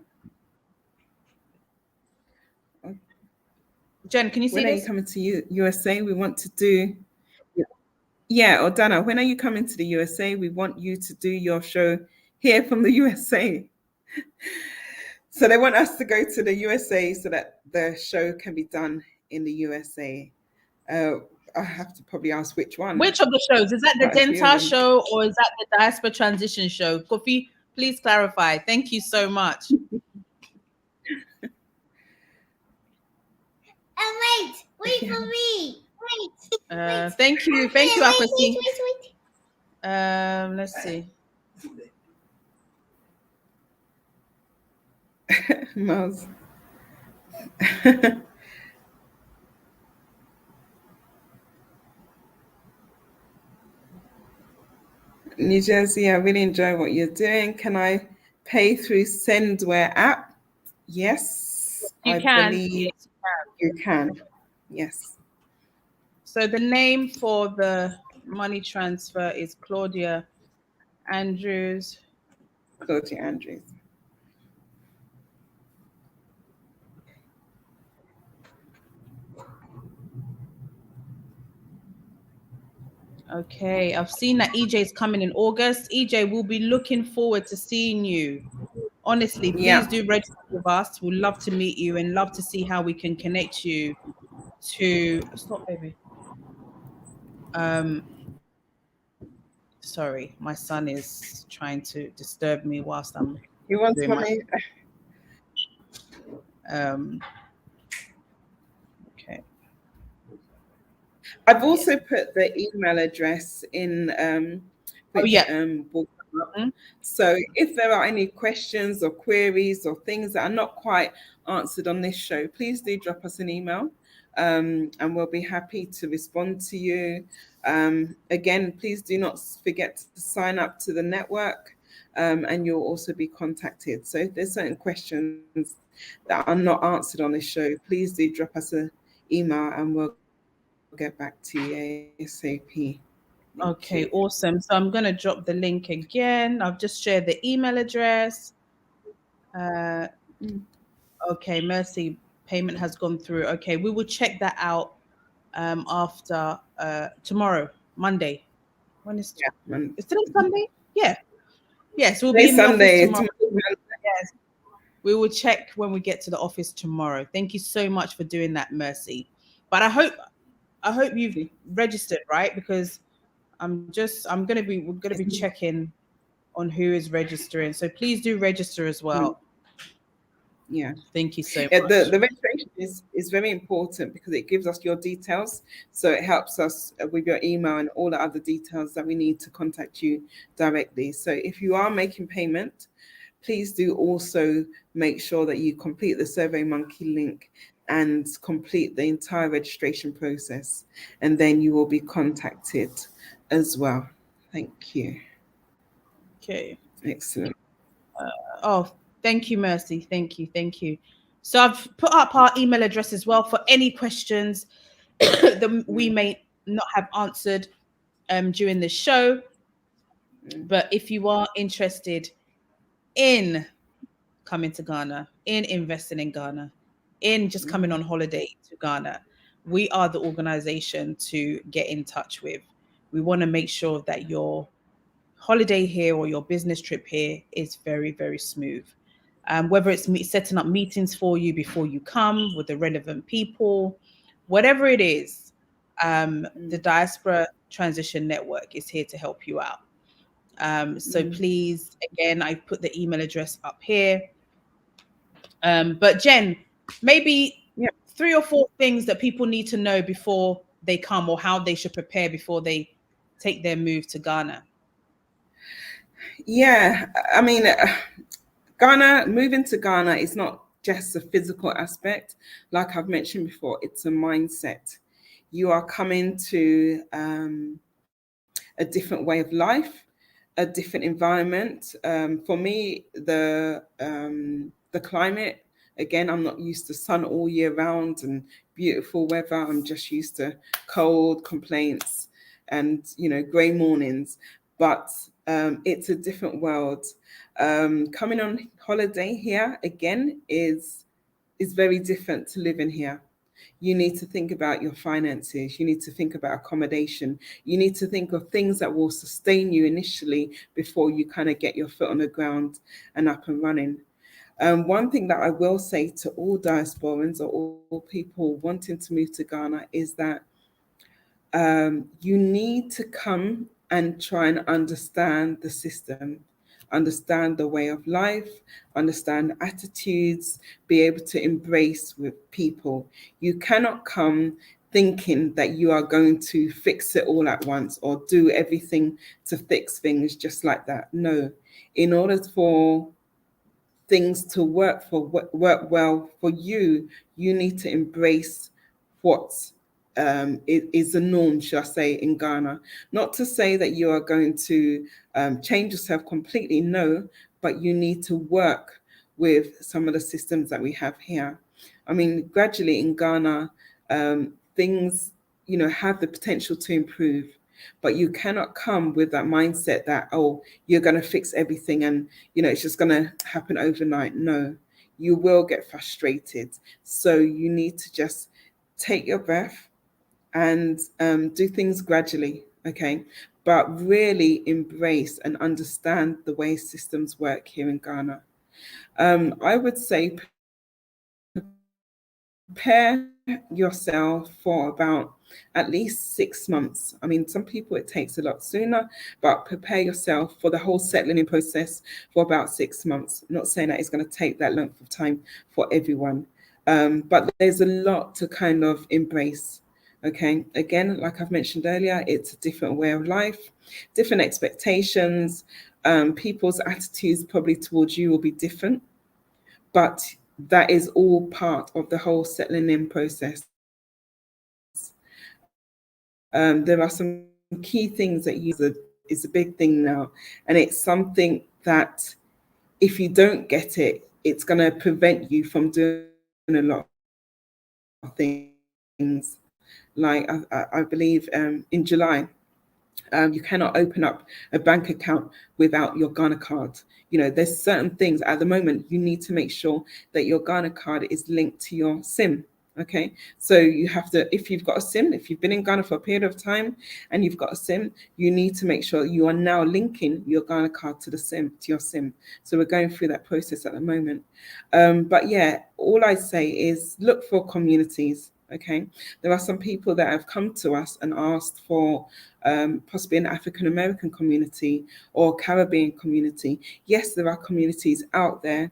Jen, can you see when this? When are you coming to USA? We want to do... Yeah, Ordana, when are you coming to the USA? We want you to do your show here from the USA. So they want us to go to the USA so that the show can be done in the USA. I have to probably ask which one. Which of the shows? Is that the Denta show or is that the Diaspora Transition show? Kofi, please clarify. Thank you so much. Wait for me. Wait. Thank you, Apathy. Wait. Let's see. Miles. New Jersey, I really enjoy what you're doing. Can I pay through Sendware app? Yes, You I can. believe Yes, you can. Yes. So the name for the money transfer is Claudia Andrews. Claudia Andrews. Okay, I've seen that EJ is coming in August. EJ, we'll be looking forward to seeing you. Honestly, please Yeah. do register with us. We'd love to meet you and love to see how we can connect you to stop, baby. Um, sorry, my son is trying to disturb me whilst I'm He wants doing my money. um. Okay. I've Yes. also put the email address in, Oh which yeah. will come up. Mhm. So if there are any questions or queries or things that are not quite answered on this show, please do drop us an email, and we'll be happy to respond to you. Again, please do not forget to sign up to the network, and you'll also be contacted. So if there's certain questions that are not answered on this show, please do drop us an email and we'll get back to you ASAP. Thank Okay, you. awesome. So I'm gonna drop the link again. I've just shared the email address. Uh, Mm. okay, Mercy, payment has gone through. Okay, we will check that out after tomorrow, Monday. When Yeah, man. is today Sunday? Yeah. Yes, we'll be Today's in the office Sunday. tomorrow. Yes. We will check when we get to the office tomorrow. Thank you so much for doing that, Mercy. But I hope you've registered, right? Because we're gonna be checking on who is registering. So please do register as well. Yeah. Thank you so Yeah, much. the registration is very important because it gives us your details. So it helps us with your email and all the other details that we need to contact you directly. So if you are making payment, please do also make sure that you complete the SurveyMonkey link and complete the entire registration process. And then you will be contacted as well. Thank you. Okay. Excellent. Oh, thank you, Mercy. Thank you. So I've put up our email address as well for any questions that we may not have answered during the show. But if you are interested in coming to Ghana, in investing in Ghana, in just coming on holiday to Ghana, we are the organization to get in touch with. We want to make sure that your holiday here or your business trip here is very, very smooth. Whether it's setting up meetings for you before you come with the relevant people, whatever it is, the Diaspora Transition Network is here to help you out. So please, again, I put the email address up here. But Jen, maybe Yeah. 3 or 4 things that people need to know before they come or how they should prepare before they take their move to Ghana. Yeah. I mean, Ghana, moving to Ghana is not just a physical aspect. Like I've mentioned before, it's a mindset. You are coming to a different way of life, a different environment. For me, the climate, again, I'm not used to sun all year round and beautiful weather. I'm just used to cold complaints and grey mornings. But it's a different world. Coming on holiday here again is very different to living here. You need to think about your finances. You need to think about accommodation. You need to think of things that will sustain you initially before you kind of get your foot on the ground and up and running. One thing that I will say to all diasporans or all people wanting to move to Ghana is that you need to come and try and understand the system. understand the way of life, understand attitudes, be able to embrace with people. You cannot come thinking that you are going to fix it all at once or do everything to fix things just like that. No. In order for things to work well for you, you need to embrace what is the norm, shall I say, in Ghana. Not to say that you are going to change yourself completely, no, but you need to work with some of the systems that we have here. I mean, gradually in Ghana, things, have the potential to improve, but you cannot come with that mindset that, oh, you're going to fix everything and, it's just going to happen overnight. No, you will get frustrated. So you need to just take your breath and do things gradually, okay? But really embrace and understand the way systems work here in Ghana. I would say prepare yourself for about at least 6 months. I mean, some people it takes a lot sooner, but prepare yourself for the whole settling in process for about 6 months. I'm not saying that it's going to take that length of time for everyone, but there's a lot to kind of embrace. Okay, again, like I've mentioned earlier, it's a different way of life, different expectations. People's attitudes probably towards you will be different, but that is all part of the whole settling in process. There are some key things that is a big thing now, and it's something that if you don't get it, it's going to prevent you from doing a lot of things. Like I believe in July, you cannot open up a bank account without your Ghana card. There's certain things at the moment you need to make sure that your Ghana card is linked to your SIM. Okay, so you have to, if you've got a SIM, if you've been in Ghana for a period of time and you've got a SIM, you need to make sure you are now linking your Ghana card to your SIM. So we're going through that process at the moment. But yeah, all I say is look for communities. Okay, there are some people that have come to us and asked for possibly an African American community or Caribbean community. Yes, there are communities out there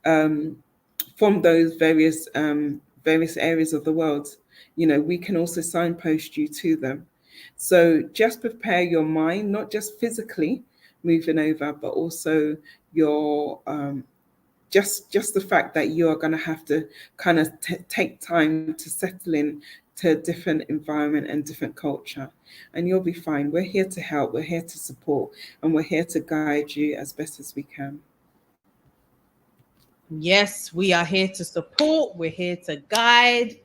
from those various areas of the world. We can also signpost you to them. So just prepare your mind, not just physically moving over, but also your just the fact that you are going to have to kind of take time to settle in to a different environment and different culture, and you'll be fine. We're here to help, we're here to support, and we're here to guide you as best as we can. Yes, we are here to support, we're here to guide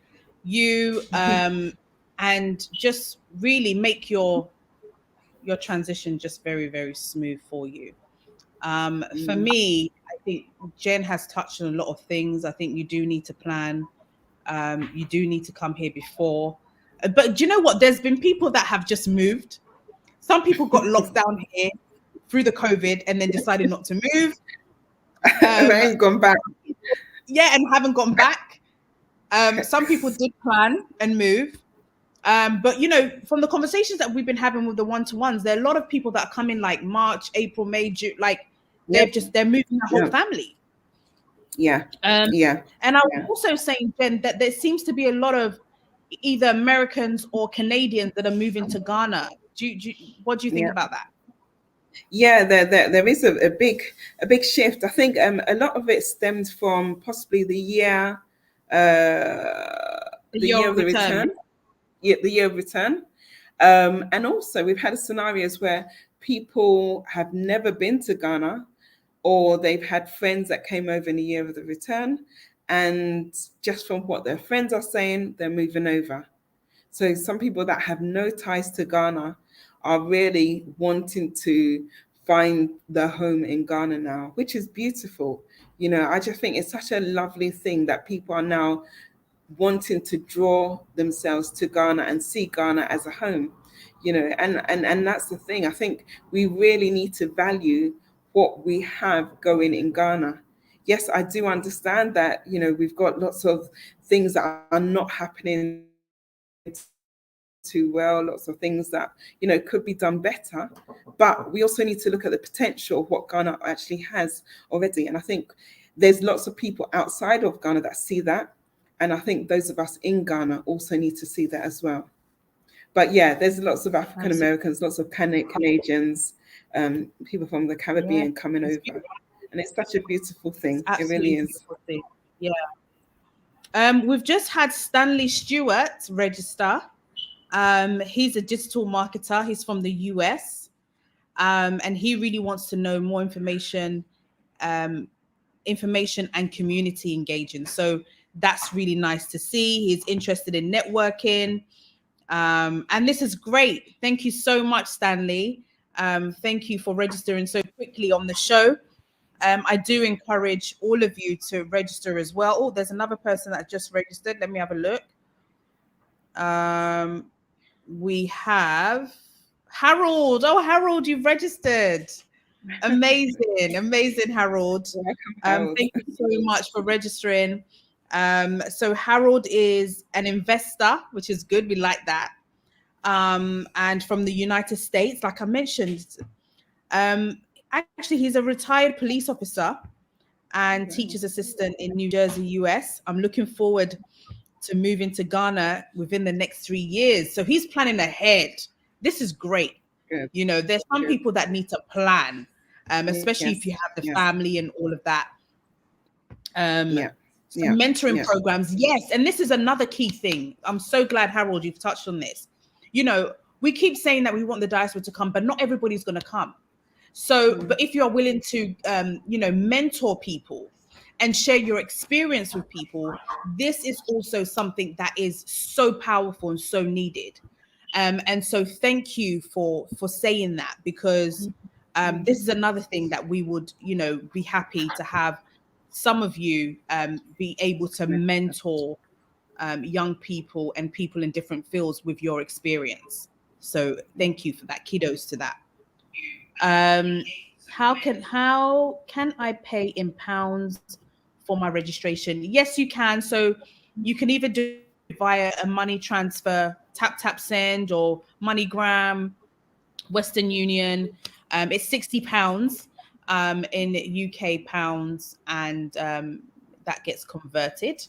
you, and just really make your transition just very, very smooth for you. For me, I think Jen has touched on a lot of things. I think you do need to plan. You do need to come here before. But do you know what? There's been people that have just moved. Some people got locked down here through the COVID and then decided not to move. And I ain't gone back. Yeah, and haven't gone back. Some people did plan and move. But from the conversations that we've been having with the one-to-ones, there are a lot of people that come in like March, April, May, June, like they're moving the whole family. Yeah. Yeah. And I was also saying, Jen, that there seems to be a lot of either Americans or Canadians that are moving to Ghana. What do you think about that? Yeah, there is a big shift. I think a lot of it stems from possibly the year of the return. Yeah, the year of return. And also we've had scenarios where people have never been to Ghana, or they've had friends that came over in the year of the return, and just from what their friends are saying, they're moving over. So some people that have no ties to Ghana are really wanting to find their home in Ghana now, which is beautiful. I just think it's such a lovely thing that people are now wanting to draw themselves to Ghana and see Ghana as a home, and that's the thing. I think we really need to value what we have going in Ghana. Yes, I do understand that, we've got lots of things that are not happening too well, lots of things that, you know, could be done better. But we also need to look at the potential of what Ghana actually has already. And I think there's lots of people outside of Ghana that see that. And I think those of us in Ghana also need to see that as well. But yeah, there's lots of African Americans, lots of Canadians, people from the Caribbean coming over. And it's such a beautiful thing. It really is. Yeah. We've just had Stanley Stewart register. He's a digital marketer. He's from the US. And he really wants to know more information and community engaging. So that's really nice to see. He's interested in networking. And this is great. Thank you so much, Stanley. Thank you for registering so quickly on the show. I do encourage all of you to register as well. Oh, there's another person that just registered. Let me have a look. We have Harold. Oh, Harold, you've registered. Amazing, Harold. Thank you so much for registering. So Harold is an investor, which is good. We like that. And from the United States, like I mentioned, actually, he's a retired police officer and teacher's assistant in New Jersey, US. I'm looking forward to moving to Ghana within the next 3 years. So he's planning ahead. This is great. Good. You know, there's some people that need to plan, especially if you have the family and all of that. Mentoring programs. Yes. And this is another key thing. I'm so glad, Harold, you've touched on this. You know, we keep saying that we want the diaspora to come, but not everybody's going to come. So, but if you're willing to, you know, mentor people and share your experience with people, this is also something that is so powerful and so needed. And so thank you for saying that, because this is another thing that we would, you know, be happy to have some of you be able to mentor young people and people in different fields with your experience. So thank you for that. Kudos to that. How can I pay in pounds for my registration? Yes, you can. So you can either do it via a money transfer, tap send, or MoneyGram, Western Union. It's £60 in UK pounds, and that gets converted.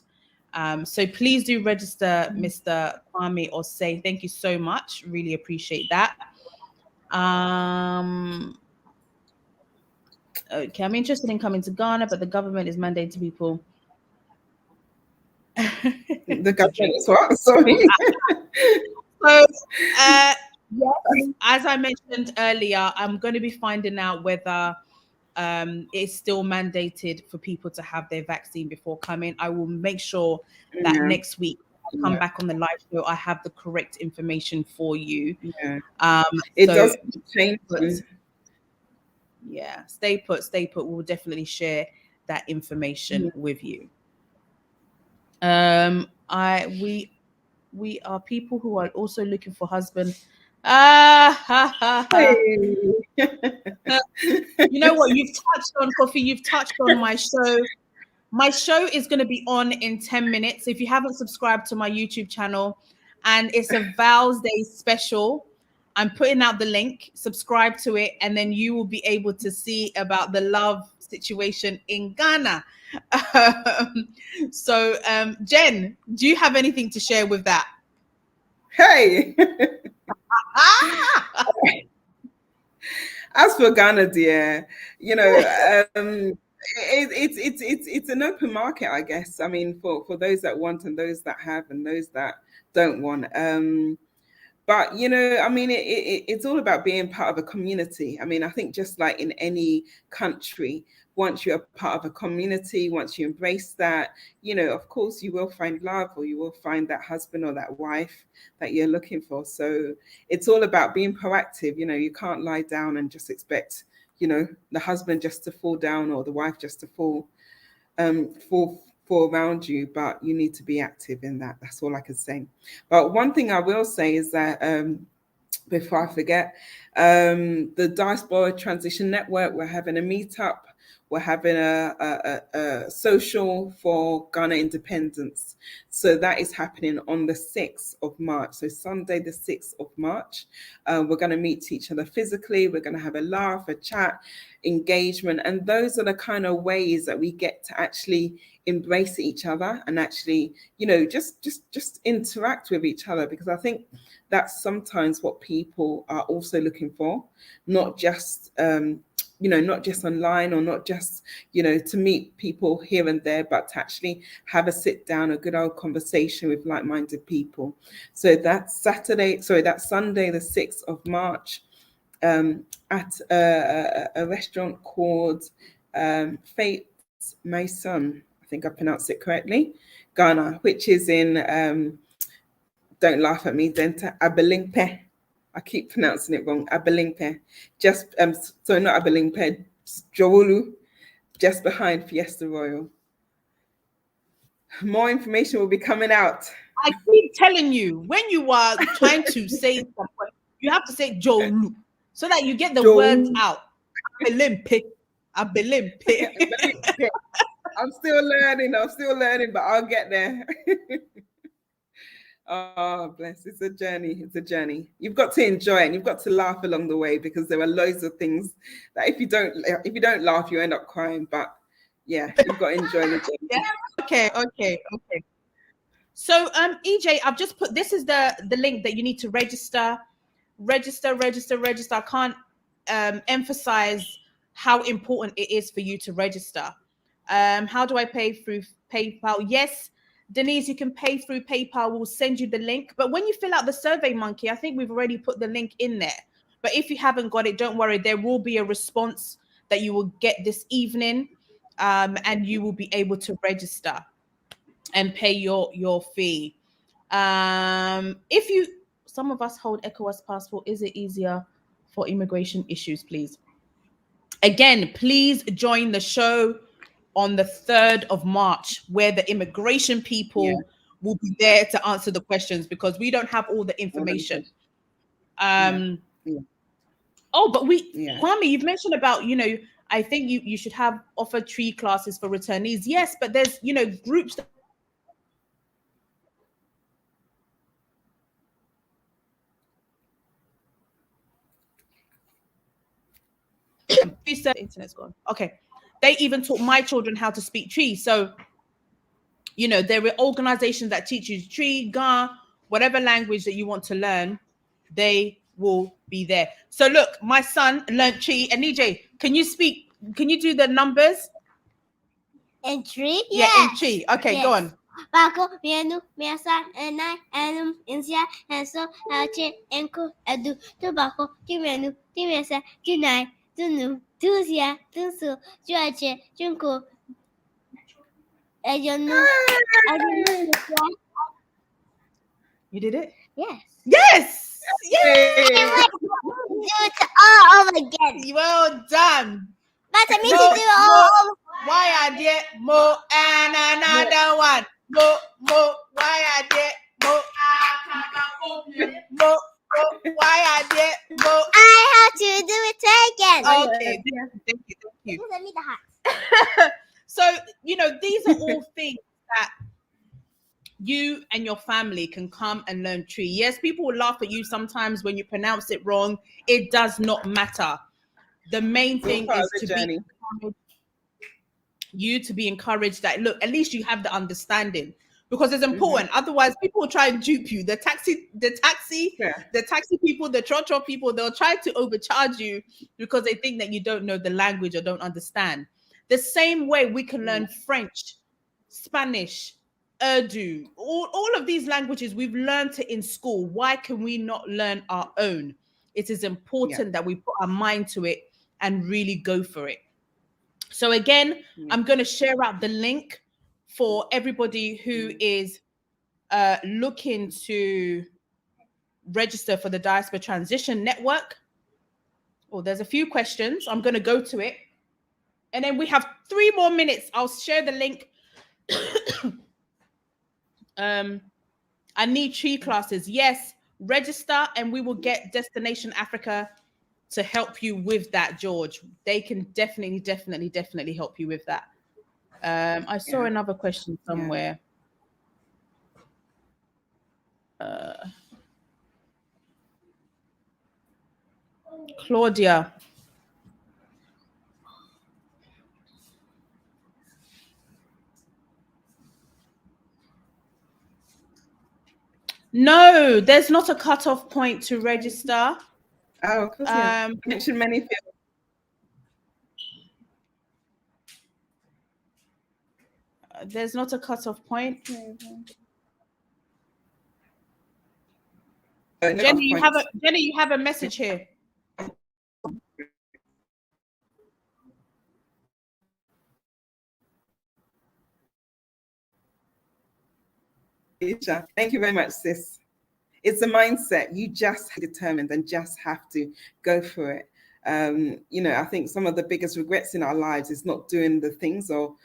So please do register, Mr. Kwame Osei. Thank you so much. Really appreciate that. Okay, I'm interested in coming to Ghana, but the government is mandating people. The government is what? Sorry. So, yes, as I mentioned earlier, I'm going to be finding out whether it's still mandated for people to have their vaccine before coming. I will make sure that next week I come back on the live show, I have the correct information for you. It does change. Yeah, stay put. We'll definitely share that information with you. We are people who are also looking for husband. You know what? You've touched on, Kofi. You've touched on my show. My show is going to be on in 10 minutes. If you haven't subscribed to my YouTube channel, and it's a Val's Day special, I'm putting out the link. Subscribe to it, and then you will be able to see about the love situation in Ghana. So, Jen, do you have anything to share with that? Hey. As for Ghana, dear, you know, it's an open market, I guess. I mean, for those that want and those that have and those that don't want. But, you know, I mean, it's all about being part of a community. I mean, I think just like in any country, once you're part of a community, once you embrace that, you know, of course, you will find love, or you will find that husband or that wife that you're looking for. So it's all about being proactive. You know, you can't lie down and just expect, you know, the husband just to fall down or the wife just to fall around you, but you need to be active in that. That's all I can say. But one thing I will say is that before I forget, the Diaspora Transition Network, we're having a meetup we're having a social for Ghana independence. So that is happening on the 6th of March. So Sunday, the 6th of March. We're going to meet each other physically. We're going to have a laugh, a chat, engagement. And those are the kind of ways that we get to actually embrace each other and actually, just interact with each other, because I think that's sometimes what people are also looking for, not just not just online, or not just to meet people here and there, but to actually have a sit down, a good old conversation with like-minded people. So that's Sunday, the 6th of March, at a restaurant called Fate's Maison. I think I pronounced it correctly, Ghana, which is in, don't laugh at me, Denta, Abelimpe. I keep pronouncing it wrong, Abelimpe. Just, so not Abelimpe, Jowulu, just behind Fiesta Royal. More information will be coming out. I keep telling you, when you are trying to say something, you have to say Jowulu, so that you get the words out. Abelimpe. Abelimpe. I'm still learning, but I'll get there. Oh, bless. It's a journey. You've got to enjoy it, and you've got to laugh along the way, because there are loads of things that if you don't laugh, you end up crying. But yeah, you've got to enjoy the journey. Yeah. Okay. So EJ, I've just put, this is the link that you need to register. I can't emphasize how important it is for you to register. How do I pay? Through PayPal? Yes, Denise, you can pay through PayPal. We'll send you the link. But when you fill out the Survey Monkey, I think we've already put the link in there. But if you haven't got it, don't worry. There will be a response that you will get this evening, and you will be able to register and pay your fee. If some of us hold ECOWAS passport, is it easier for immigration issues, please? Again, please join the show on the 3rd of March, where the immigration people will be there to answer the questions, because we don't have all the information. Oh, but Kwame, you've mentioned about, I think you should have offer tree classes for returnees. Yes, but there's, groups that internet's gone. Okay. They even taught my children how to speak tree. So, there are organizations that teach you tree, Ga, whatever language that you want to learn, they will be there. So look, my son learned tree. And EJ, can you do the numbers? In tree? Yeah, in tree. Okay, yes. Go on. Bako, Mianu, Miasa, Enai, Anum, Insia, Hanso, Alche, Enko, Adu, Tobacco, Kimenu, Timesa, Kunai, Tunu, Tusia, Tunsu, Juache, Junko. You did it? Yes. Yes! Yay! Do it all over again. Well done. But I mean to do it all over. Why I did more and another one? More, why I did more? More, why I did more? I have to do it again. Okay, thank you. Send me the hearts. So, these are all things that you and your family can come and learn tree. Yes, people will laugh at you sometimes when you pronounce it wrong. It does not matter. The main thing is to be encouraged that, look, at least you have the understanding, because it's important. Otherwise, people will try and dupe you. The taxi people, the trotro people, they'll try to overcharge you because they think that you don't know the language or don't understand. The same way we can learn French, Spanish, Urdu, all of these languages, we've learned it in school. Why can we not learn our own? It is important that we put our mind to it and really go for it. So again, I'm going to share out the link for everybody who is looking to register for the Diaspora Transition Network. Oh, there's a few questions. I'm going to go to it. And then we have 3 more minutes. I'll share the link. I need tree classes. Yes, register and we will get Destination Africa to help you with that, George. They can definitely help you with that. I saw another question somewhere. Claudia. No, there's not a cutoff point to register. Oh, of course, yeah. You mentioned many fields. There's not a cutoff point. Jenny, you have a message here. Thank you very much, sis. It's a mindset. You just determined and just have to go for it. I think some of the biggest regrets in our lives is not doing the things or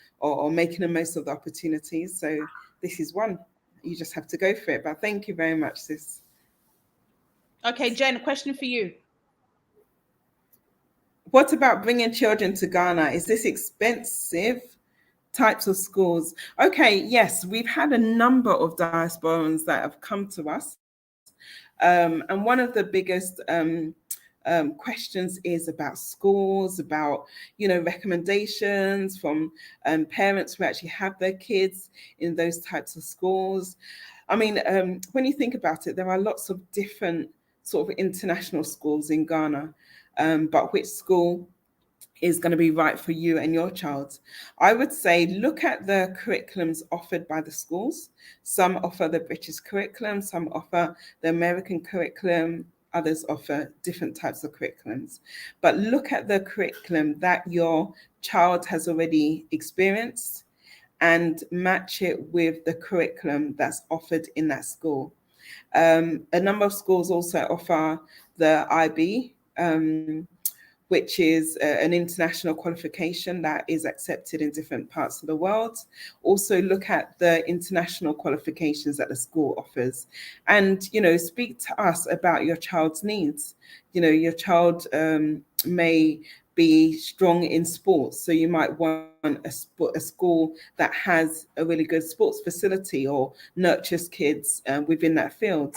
making the most of the opportunities. So this is one. You just have to go for it. But thank you very much, sis. Okay, Jen, a question for you. What about bringing children to Ghana? Is this expensive? Types of schools. Okay, yes, we've had a number of diasporans that have come to us. And one of the biggest questions is about schools, about, recommendations from parents who actually have their kids in those types of schools. I mean, when you think about it, there are lots of different sort of international schools in Ghana, but which school is going to be right for you and your child? I would say look at the curriculums offered by the schools. Some offer the British curriculum, some offer the American curriculum, others offer different types of curriculums. But look at the curriculum that your child has already experienced and match it with the curriculum that's offered in that school. A number of schools also offer the IB, which is an international qualification that is accepted in different parts of the world. Also look at the international qualifications that the school offers and, speak to us about your child's needs. Your child may be strong in sports, so you might want a school that has a really good sports facility or nurtures kids within that field.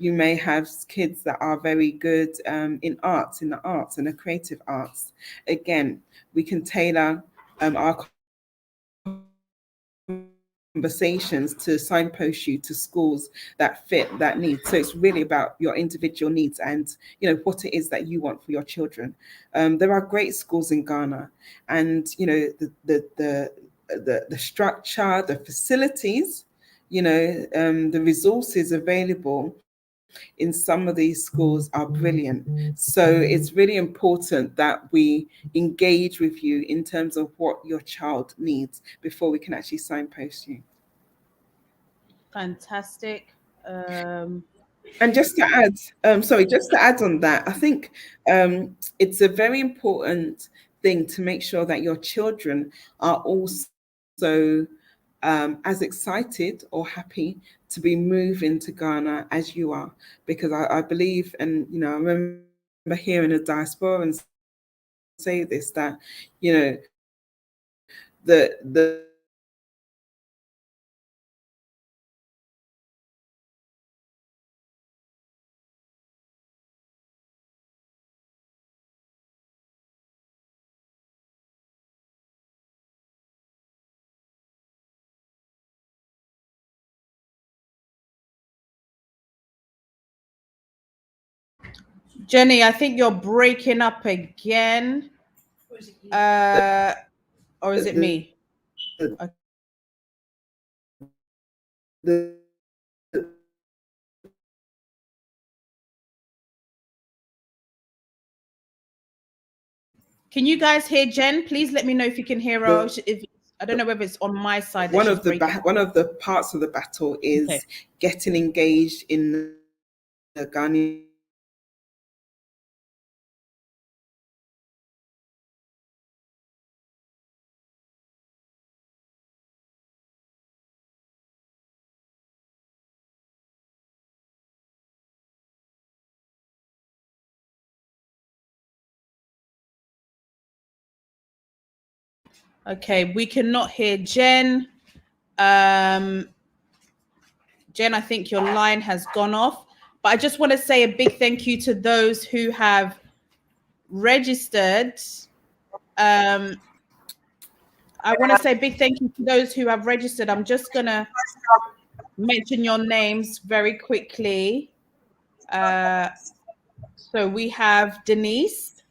You may have kids that are very good in the arts and the creative arts. Again, we can tailor our conversations to signpost you to schools that fit that need. So it's really about your individual needs and what it is that you want for your children. There are great schools in Ghana, and the structure, the facilities, the resources available in some of these schools are brilliant. So it's really important that we engage with you in terms of what your child needs before we can actually signpost you. Fantastic. And just to add, just to add on that, I think it's a very important thing to make sure that your children are also as excited or happy to be moving to Ghana as you are, because I believe, and I remember hearing a diaspora say this, that the Jenny, I think you're breaking up again. Or is it me? the Can you guys hear Jen? Please let me know if you can hear her. If I don't know whether it's on my side. One of the parts of the battle is getting engaged in the Ghanaian Okay, we cannot hear Jen. Jen, I think your line has gone off. But I just want to say a big thank you to those who have registered. I want to say a big thank you to those who have registered. I'm just going to mention your names very quickly. So we have Denise.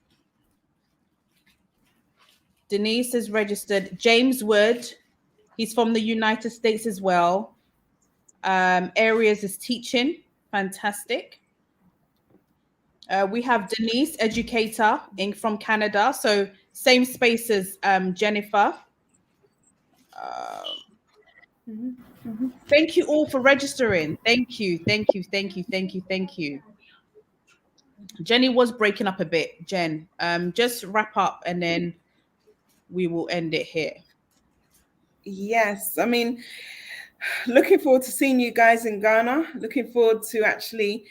Denise is registered. James Wood, he's from the United States as well. Areas is teaching, fantastic. We have Denise, educator from Canada. So same space as Jennifer. Thank you all for registering. Thank you, thank you, thank you, thank you, thank you. Jenny was breaking up a bit. Jen, just wrap up and then we will end it here. Yes, I mean, looking forward to seeing you guys in Ghana. Looking forward to actually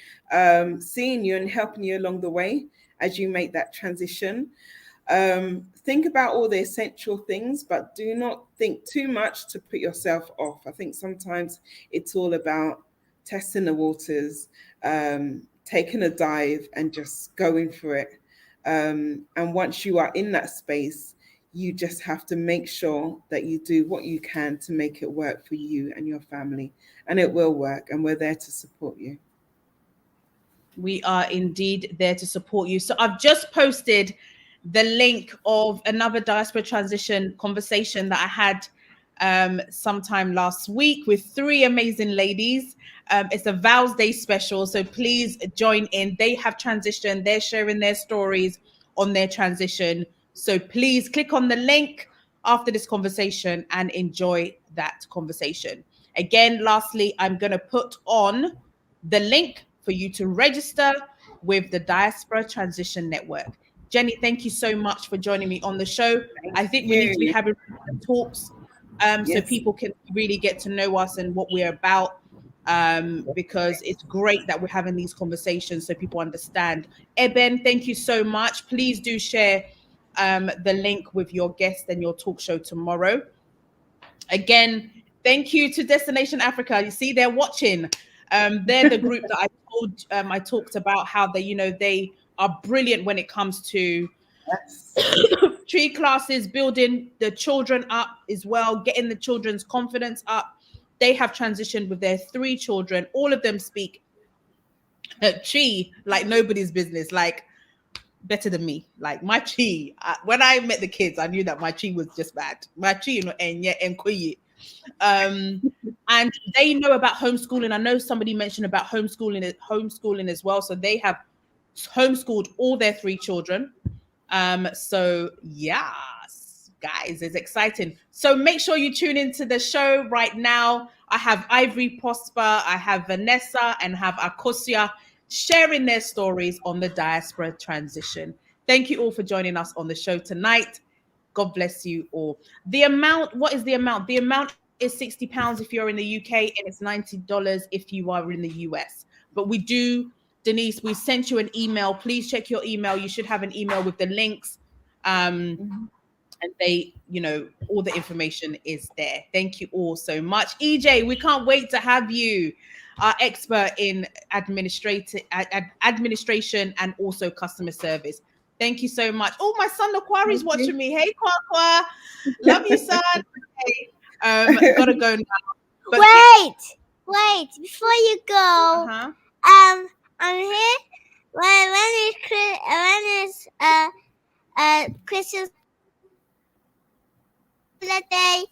seeing you and helping you along the way as you make that transition. Think about all the essential things, but do not think too much to put yourself off. I think sometimes it's all about testing the waters, taking a dive and just going for it. And once you are in that space, you just have to make sure that you do what you can to make it work for you and your family. And it will work. And we're there to support you. We are indeed there to support you. So I've just posted the link of another Diaspora Transition conversation that I had sometime last week with 3 amazing ladies. It's a Vows Day special, so please join in. They have transitioned. They're sharing their stories on their transition. So please click on the link after this conversation and enjoy that conversation. Again, lastly, I'm going to put on the link for you to register with the Diaspora Transition Network. Jenny, thank you so much for joining me on the show. I think we need to be having talks so people can really get to know us and what we're about, because it's great that we're having these conversations so people understand. Eben, thank you so much. Please do share the link with your guest and your talk show tomorrow. Again, thank you to Destination Africa. You see, they're watching. They're the group that I talked about how they are brilliant when it comes to tree classes, building the children up as well, getting the children's confidence up. They have transitioned with their 3 children. All of them speak Chi like nobody's business, like better than me. Like my Chi, when I met the kids, I knew that my Chi was just bad. My Chi, and they know about homeschooling. I know somebody mentioned about homeschooling as well. So they have homeschooled all their 3 children. So yes, guys, it's exciting. So make sure you tune into the show right now. I have Ivory Prosper, I have Vanessa, and have Akosia sharing their stories on the diaspora transition. Thank you all for joining us on the show tonight. God bless you all. The amount, what is the amount? The amount is £60 if you're in the UK, and it's $90 if you are in the US. But we do, Denise, we sent you an email. Please check your email. You should have an email with the links. And they, all the information is there. Thank you all so much. EJ, we can't wait to have you, our expert in administration and also customer service. Thank you so much. Oh, my son Laquari's watching me. Hey, Kwakwa. Love you, son. Okay. Gotta go now. But wait, before you go, I'm here. When it's Christmas holiday,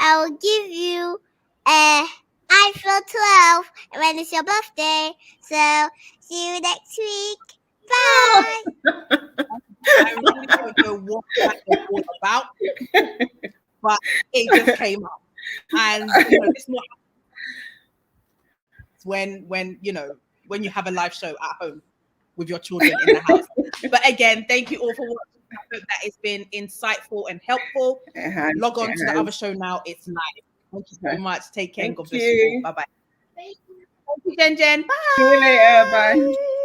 I will give you a iPhone 12 when it's your birthday. So see you next week. Bye. I really don't know what that is all about, but it just came up. And it's not when you have a live show at home with your children in the house. But again, thank you all for watching. I hope that it's been insightful and helpful. Log on to the other show now. It's live. Thank you so much. Take care and God bless you all. Bye-bye. Thank you, Jen. Bye. See you later. Bye.